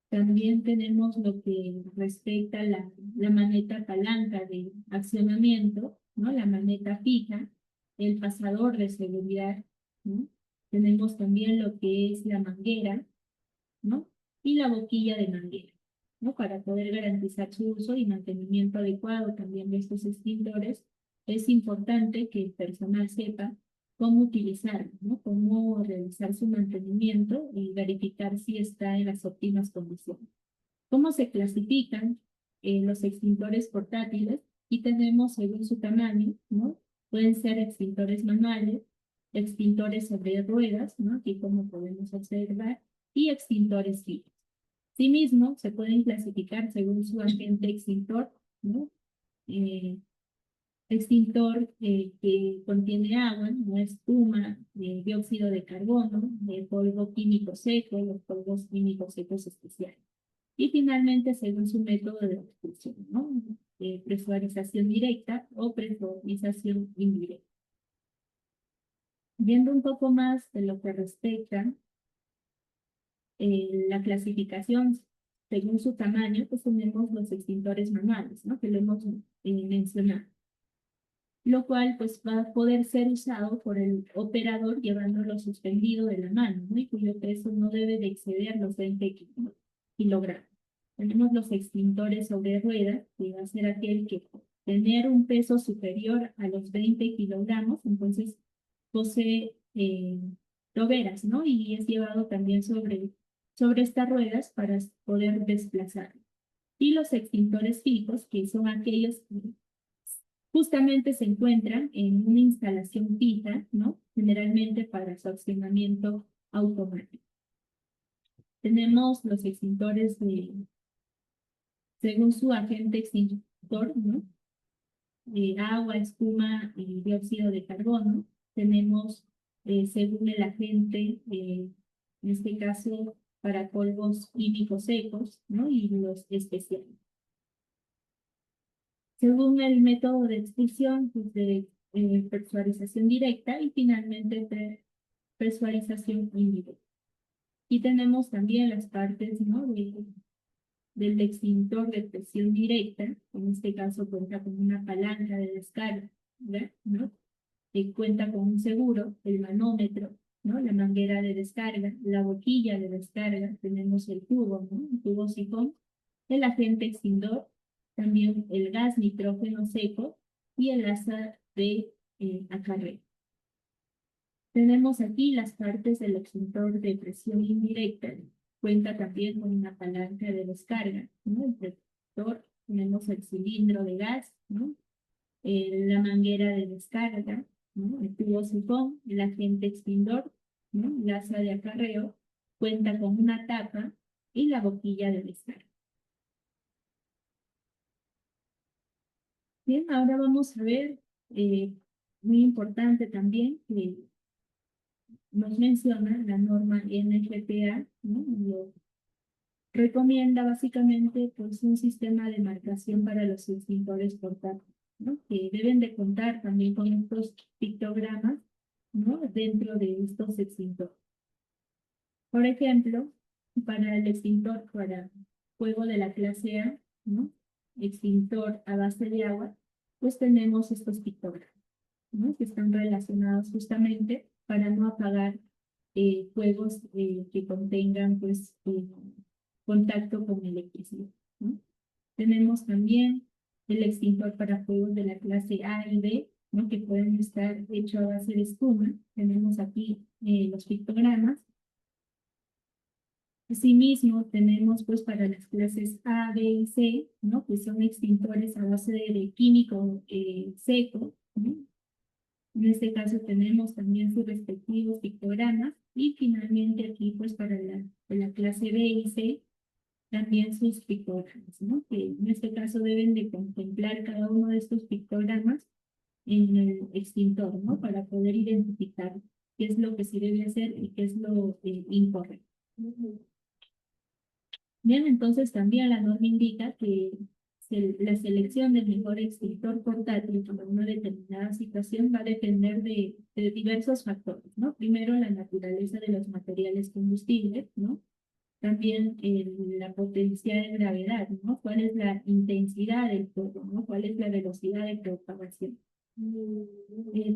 También tenemos lo que respecta a la maneta palanca de accionamiento, ¿no?, la maneta fija, el pasador de seguridad, ¿no? Tenemos también lo que es la manguera, ¿no?, y la boquilla de manguera, ¿no?, para poder garantizar su uso y mantenimiento adecuado también de estos extintores. es importante que el personal sepa cómo utilizarlo, ¿no? Cómo realizar su mantenimiento y verificar si está en las óptimas condiciones. ¿Cómo se clasifican los extintores portátiles? Y tenemos según su tamaño, ¿no? Pueden ser extintores manuales, extintores sobre ruedas, ¿no? Aquí como podemos observar, y extintores fijos. Asimismo, se pueden clasificar según su agente extintor, ¿no? Eh, extintor que contiene agua, no espuma, dióxido de carbono, polvo químico seco, los polvos químicos secos especiales. Y finalmente, según su método de expulsión, ¿no? Presurización directa o presurización indirecta. Viendo un poco más de lo que respecta la clasificación según su tamaño, pues tenemos los extintores manuales, ¿no? Que lo hemos mencionado, lo cual pues va a poder ser usado por el operador llevándolo suspendido de la mano, ¿no? Y cuyo peso no debe de exceder los 20 kilogramos. Tenemos los extintores sobre ruedas, que va a ser aquel que tener un peso superior a los 20 kilogramos, entonces posee toberas, ¿no? Y es llevado también sobre estas ruedas para poder desplazarlo. Y los extintores fijos, que son aquellos que justamente se encuentran en una instalación fija, ¿no? Generalmente para su accionamiento automático. Tenemos los extintores según su agente extintor, ¿no? Agua, espuma y dióxido de carbono. Tenemos, según el agente, en este caso, para polvos químicos secos, ¿no? Y los especiales. Según el método de expulsión, pues de presurización directa y finalmente de presurización indirecta. Y tenemos también las partes, ¿no? Del extintor de presión directa, en este caso cuenta con una palanca de descarga, ¿no? Cuenta con un seguro, el manómetro, ¿no? La manguera de descarga, la boquilla de descarga, tenemos el tubo, ¿no? El tubo sifón, el agente extintor, también el gas nitrógeno seco y el asa de acarreo. Tenemos aquí las partes del extintor de presión indirecta. Cuenta también con una palanca de descarga, ¿no? El protector, tenemos el cilindro de gas, ¿no? La manguera de descarga, ¿no? El tubo sifón, el agente extintor, ¿no? El asa de acarreo, cuenta con una tapa y la boquilla de descarga. Bien, ahora vamos a ver, muy importante también, que nos menciona la norma NFPA, ¿no? Lo recomienda básicamente pues, un sistema de marcación para los extintores portátiles, ¿no? Que deben de contar también con estos pictogramas, ¿no? Dentro de estos extintores. Por ejemplo, para el extintor para fuego de la clase A, ¿no? Extintor a base de agua, pues tenemos estos pictogramas, ¿no? Que están relacionados justamente para no apagar fuegos que contengan pues, contacto con electricidad, ¿no? Tenemos también el extintor para fuegos de la clase A y B, ¿no? Que pueden estar hechos a base de espuma. Tenemos aquí los pictogramas. Asimismo, tenemos pues para las clases A, B y C, ¿no? Que son extintores a base de químico seco, ¿no? En este caso tenemos también sus respectivos pictogramas y finalmente aquí pues para la clase B y C también sus pictogramas, ¿no? Que en este caso deben de contemplar cada uno de estos pictogramas en el extintor, ¿no? Para poder identificar qué es lo que se debe hacer y qué es lo incorrecto. Bien, entonces también la norma indica que la selección del mejor extintor portátil para una determinada situación va a depender de diversos factores, ¿no? Primero, la naturaleza de los materiales combustibles, ¿no? También la potencia de gravedad, ¿no? ¿Cuál es la intensidad del fuego, ¿no? ¿Cuál es la velocidad de propagación?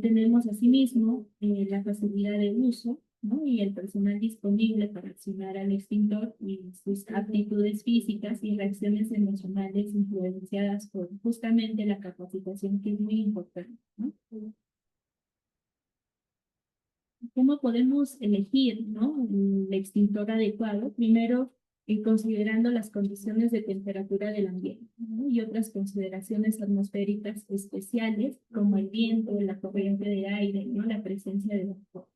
Tenemos asimismo la facilidad de uso, ¿no? Y el personal disponible para accionar al extintor y sus aptitudes físicas y reacciones emocionales influenciadas por justamente la capacitación, que es muy importante, ¿no? ¿Cómo podemos elegir, ¿no?, el extintor adecuado? Primero, considerando las condiciones de temperatura del ambiente, ¿no?, y otras consideraciones atmosféricas especiales, como el viento, la corriente de aire, ¿no?, la presencia de vapor.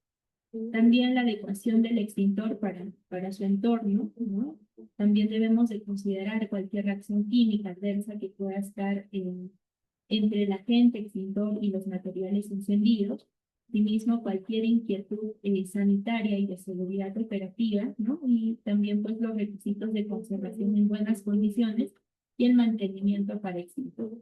También la adecuación del extintor para su entorno, ¿no? También debemos de considerar cualquier reacción química adversa que pueda estar entre el agente extintor y los materiales encendidos. Asimismo, cualquier inquietud sanitaria y de seguridad operativa, ¿no? Y también pues los requisitos de conservación en buenas condiciones y el mantenimiento para extintor.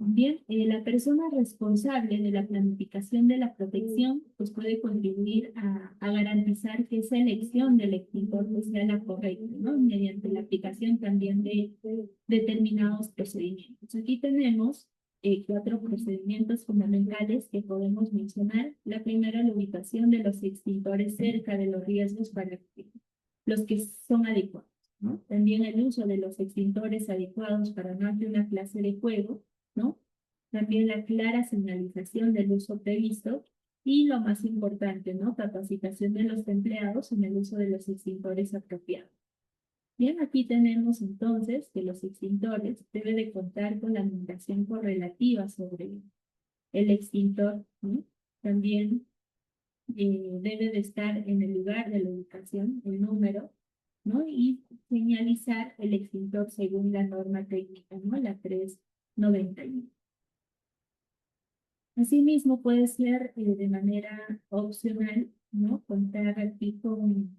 Bien, la persona responsable de la planificación de la protección pues puede contribuir a garantizar que esa elección del extintor pues sea la correcta, ¿no? Mediante la aplicación también de determinados procedimientos. Aquí tenemos 4 procedimientos fundamentales que podemos mencionar. La primera, la ubicación de los extintores cerca de los riesgos para los que son adecuados, ¿no? También el uso de los extintores adecuados para más de una clase de fuego, ¿no? También la clara señalización del uso previsto y lo más importante, ¿no?, capacitación de los empleados en el uso de los extintores apropiados. Bien, aquí tenemos entonces que los extintores deben de contar con la numeración correlativa sobre el extintor, ¿no? También debe de estar en el lugar de la ubicación, el número, ¿no? Y señalizar el extintor según la norma técnica, ¿no?, la 391. Asimismo, puede ser de manera opcional, ¿no?, contar aquí con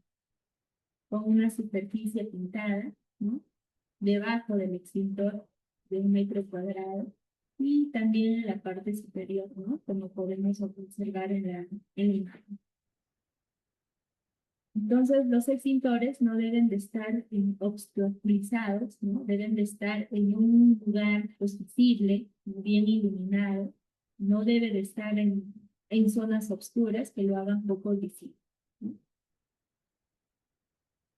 una superficie pintada, ¿no?, debajo del extintor de 1 metro cuadrado y también en la parte superior, ¿no?, como podemos observar en la imagen. Entonces, los extintores no deben de estar obstaculizados, ¿no? Deben de estar en un lugar pues, visible, bien iluminado. No debe de estar en zonas oscuras que lo hagan poco visible, ¿no?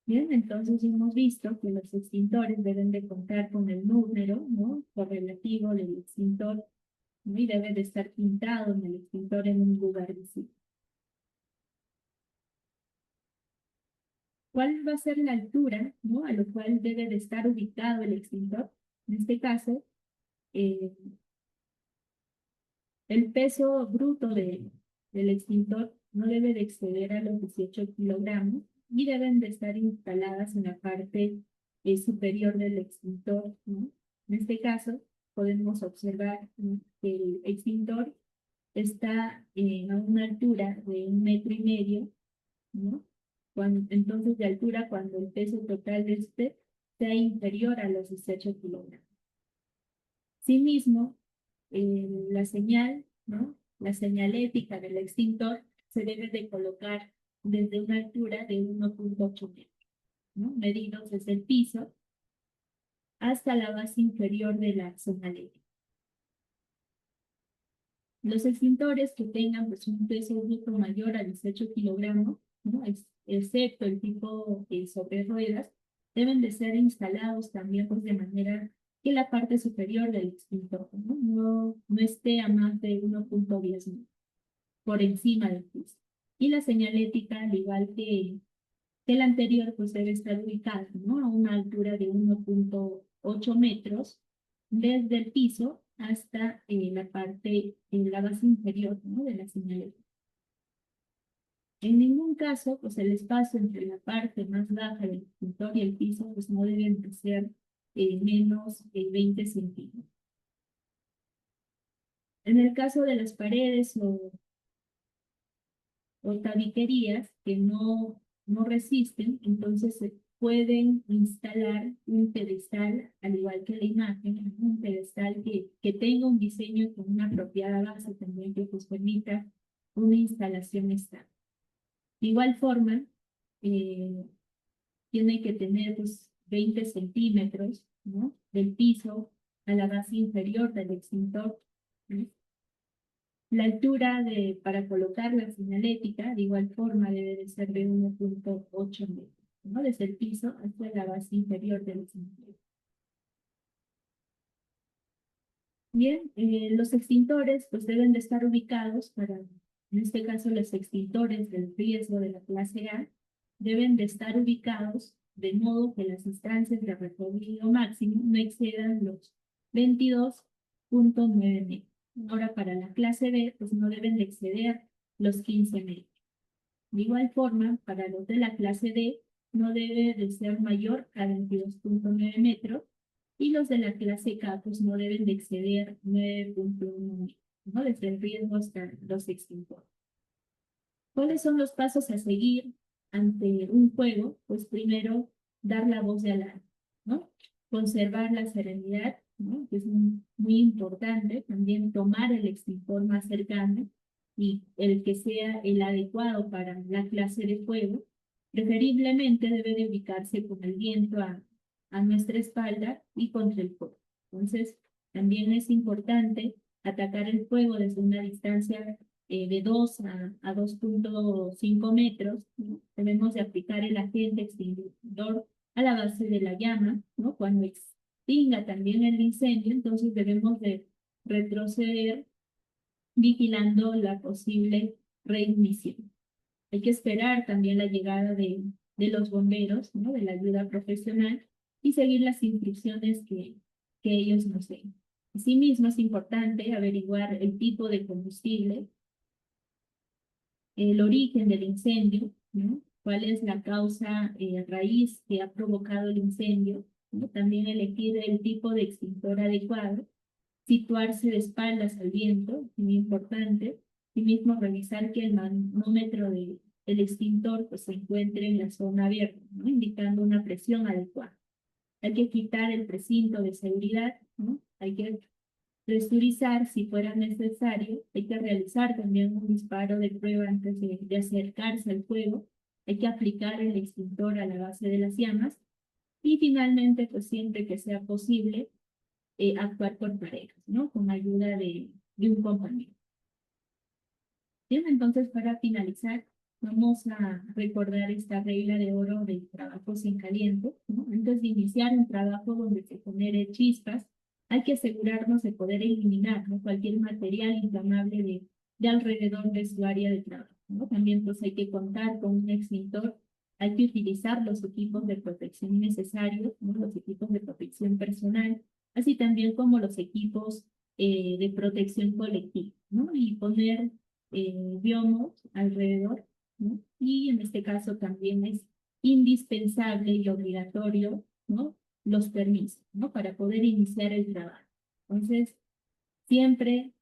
Bien, entonces hemos visto que los extintores deben de contar con el número, ¿no?, correlativo del extintor, ¿no?, y debe de estar pintado en el extintor en un lugar visible. ¿Cuál va a ser la altura, ¿no?, a lo cual debe de estar ubicado el extintor? En este caso, eh, el peso bruto del extintor no debe de exceder a los 18 kilogramos y deben de estar instaladas en la parte superior del extintor, ¿no? En este caso, podemos observar, ¿no?, que el extintor está a una altura de 1,5 metros, ¿no? Entonces, de altura, cuando el peso total de este sea inferior a los 18 kilogramos. Asimismo, la señal, ¿no?, la señalética del extintor se debe de colocar desde una altura de 1,8 metros, ¿no?, medidos desde el piso hasta la base inferior de la señalética. Los extintores que tengan pues, un peso bruto mayor a 18 kilogramos, ¿no?, excepto el tipo sobre ruedas, deben de ser instalados también pues, de manera que la parte superior del extintor no esté a más de 1,10 metros por encima del piso. Y la señalética, al igual que el anterior, pues debe estar ubicada, ¿no?, a una altura de 1,8 metros desde el piso hasta la base inferior, ¿no?, de la señalética. En ningún caso, pues el espacio entre la parte más baja del extintor y el piso, pues no deben de ser menos de 20 centímetros. En el caso de las paredes o tabiquerías que no resisten, entonces se pueden instalar un pedestal, al igual que la imagen, un pedestal que tenga un diseño con una apropiada base también que pues permita una instalación estable. De igual forma, tiene que tener pues, 20 centímetros, ¿no?, del piso a la base inferior del extintor, ¿no? La altura para colocar la señalética, de igual forma, debe de ser de 1,8 metros, ¿no? Desde el piso hasta la base inferior del señalética. Bien, los extintores pues deben de estar ubicados en este caso los extintores del riesgo de la clase A, deben de estar ubicados de modo que las distancias de recorrido máximo no excedan los 22,9 metros. Ahora para la clase B pues no deben de exceder los 15 metros. De igual forma, para los de la clase D no debe de ser mayor a 22,9 metros y los de la clase K pues no deben de exceder 9,1 metros, ¿no? Desde el riesgo hasta los extintores. ¿Cuáles son los pasos a seguir ante un fuego? Pues primero, dar la voz de alarma, ¿no? Conservar la serenidad, ¿no? Que es muy importante. También tomar el extintor más cercano y el que sea el adecuado para la clase de fuego. Preferiblemente debe de ubicarse con el viento a nuestra espalda y contra el fuego. Entonces, también es importante atacar el fuego desde una distancia de 2 a 2,5 metros, ¿no? Debemos de aplicar el agente extinguidor a la base de la llama, ¿no? Cuando extinga también el incendio, entonces debemos de retroceder vigilando la posible reignición. Hay que esperar también la llegada de los bomberos, ¿no? De la ayuda profesional y seguir las instrucciones que ellos nos den. Asimismo, es importante averiguar el tipo de combustible, el origen del incendio, ¿no? ¿Cuál es la causa raíz que ha provocado el incendio? ¿No? También elegir el tipo de extintor adecuado, situarse de espaldas al viento, muy importante, y mismo revisar que el manómetro del extintor pues, se encuentre en la zona abierta, ¿no? Indicando una presión adecuada. Hay que quitar el precinto de seguridad, ¿no? Hay que presurizar si fuera necesario. Hay que realizar también un disparo de prueba antes de acercarse al fuego. Hay que aplicar el extintor a la base de las llamas. Y finalmente, pues siempre que sea posible, actuar por parejas, ¿no? Con ayuda de un compañero. Bien, entonces para finalizar, vamos a recordar esta regla de oro del trabajo sin caliente, ¿no? Antes de iniciar un trabajo donde se genere chispas, hay que asegurarnos de poder eliminar, ¿no? Cualquier material inflamable de alrededor de su área de trabajo, ¿no? También pues hay que contar con un extintor, hay que utilizar los equipos de protección necesarios, ¿no? Los equipos de protección personal, así también como los equipos de protección colectiva, ¿no? Y poner biomos alrededor, ¿no? Y en este caso también es indispensable y obligatorio, ¿no? Los permisos, ¿no? Para poder iniciar el trabajo. Entonces, siempre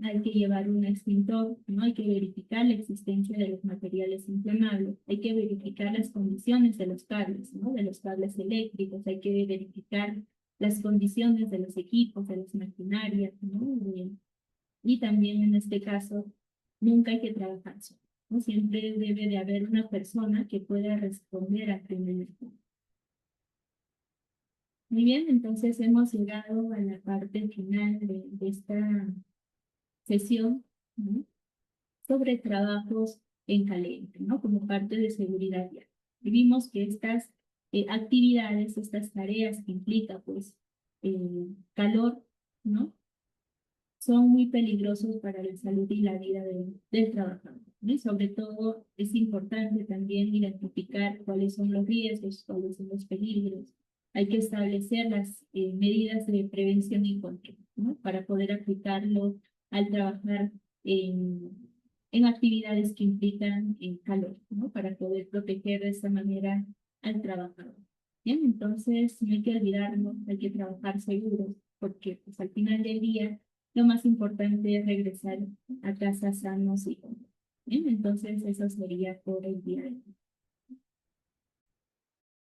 hay que llevar un extintor, ¿no? Hay que verificar la existencia de los materiales inflamables, hay que verificar las condiciones de los cables, ¿no? De los cables eléctricos, hay que verificar las condiciones de los equipos, de las maquinarias, ¿no? Y también en este caso, nunca hay que trabajar solo, ¿no? Siempre debe de haber una persona que pueda responder a primer turno. Muy bien, entonces hemos llegado a la parte final de esta sesión, ¿no? Sobre trabajos en caliente, ¿no? Como parte de seguridad vial. Y vimos que estas actividades, estas tareas que implica, pues, calor, ¿no? Son muy peligrosos para la salud y la vida del trabajador, ¿no? Y sobre todo es importante también identificar cuáles son los riesgos, cuáles son los peligros. Hay que establecer las medidas de prevención y control, ¿no? Para poder aplicarlo al trabajar en, en actividades que implican calor, ¿no? Para poder proteger de esa manera al trabajador. Bien, entonces no hay que olvidarnos, hay que trabajar seguros, porque pues, al final del día lo más importante es regresar a casa sanos y con. Bien, entonces eso sería por el día de hoy.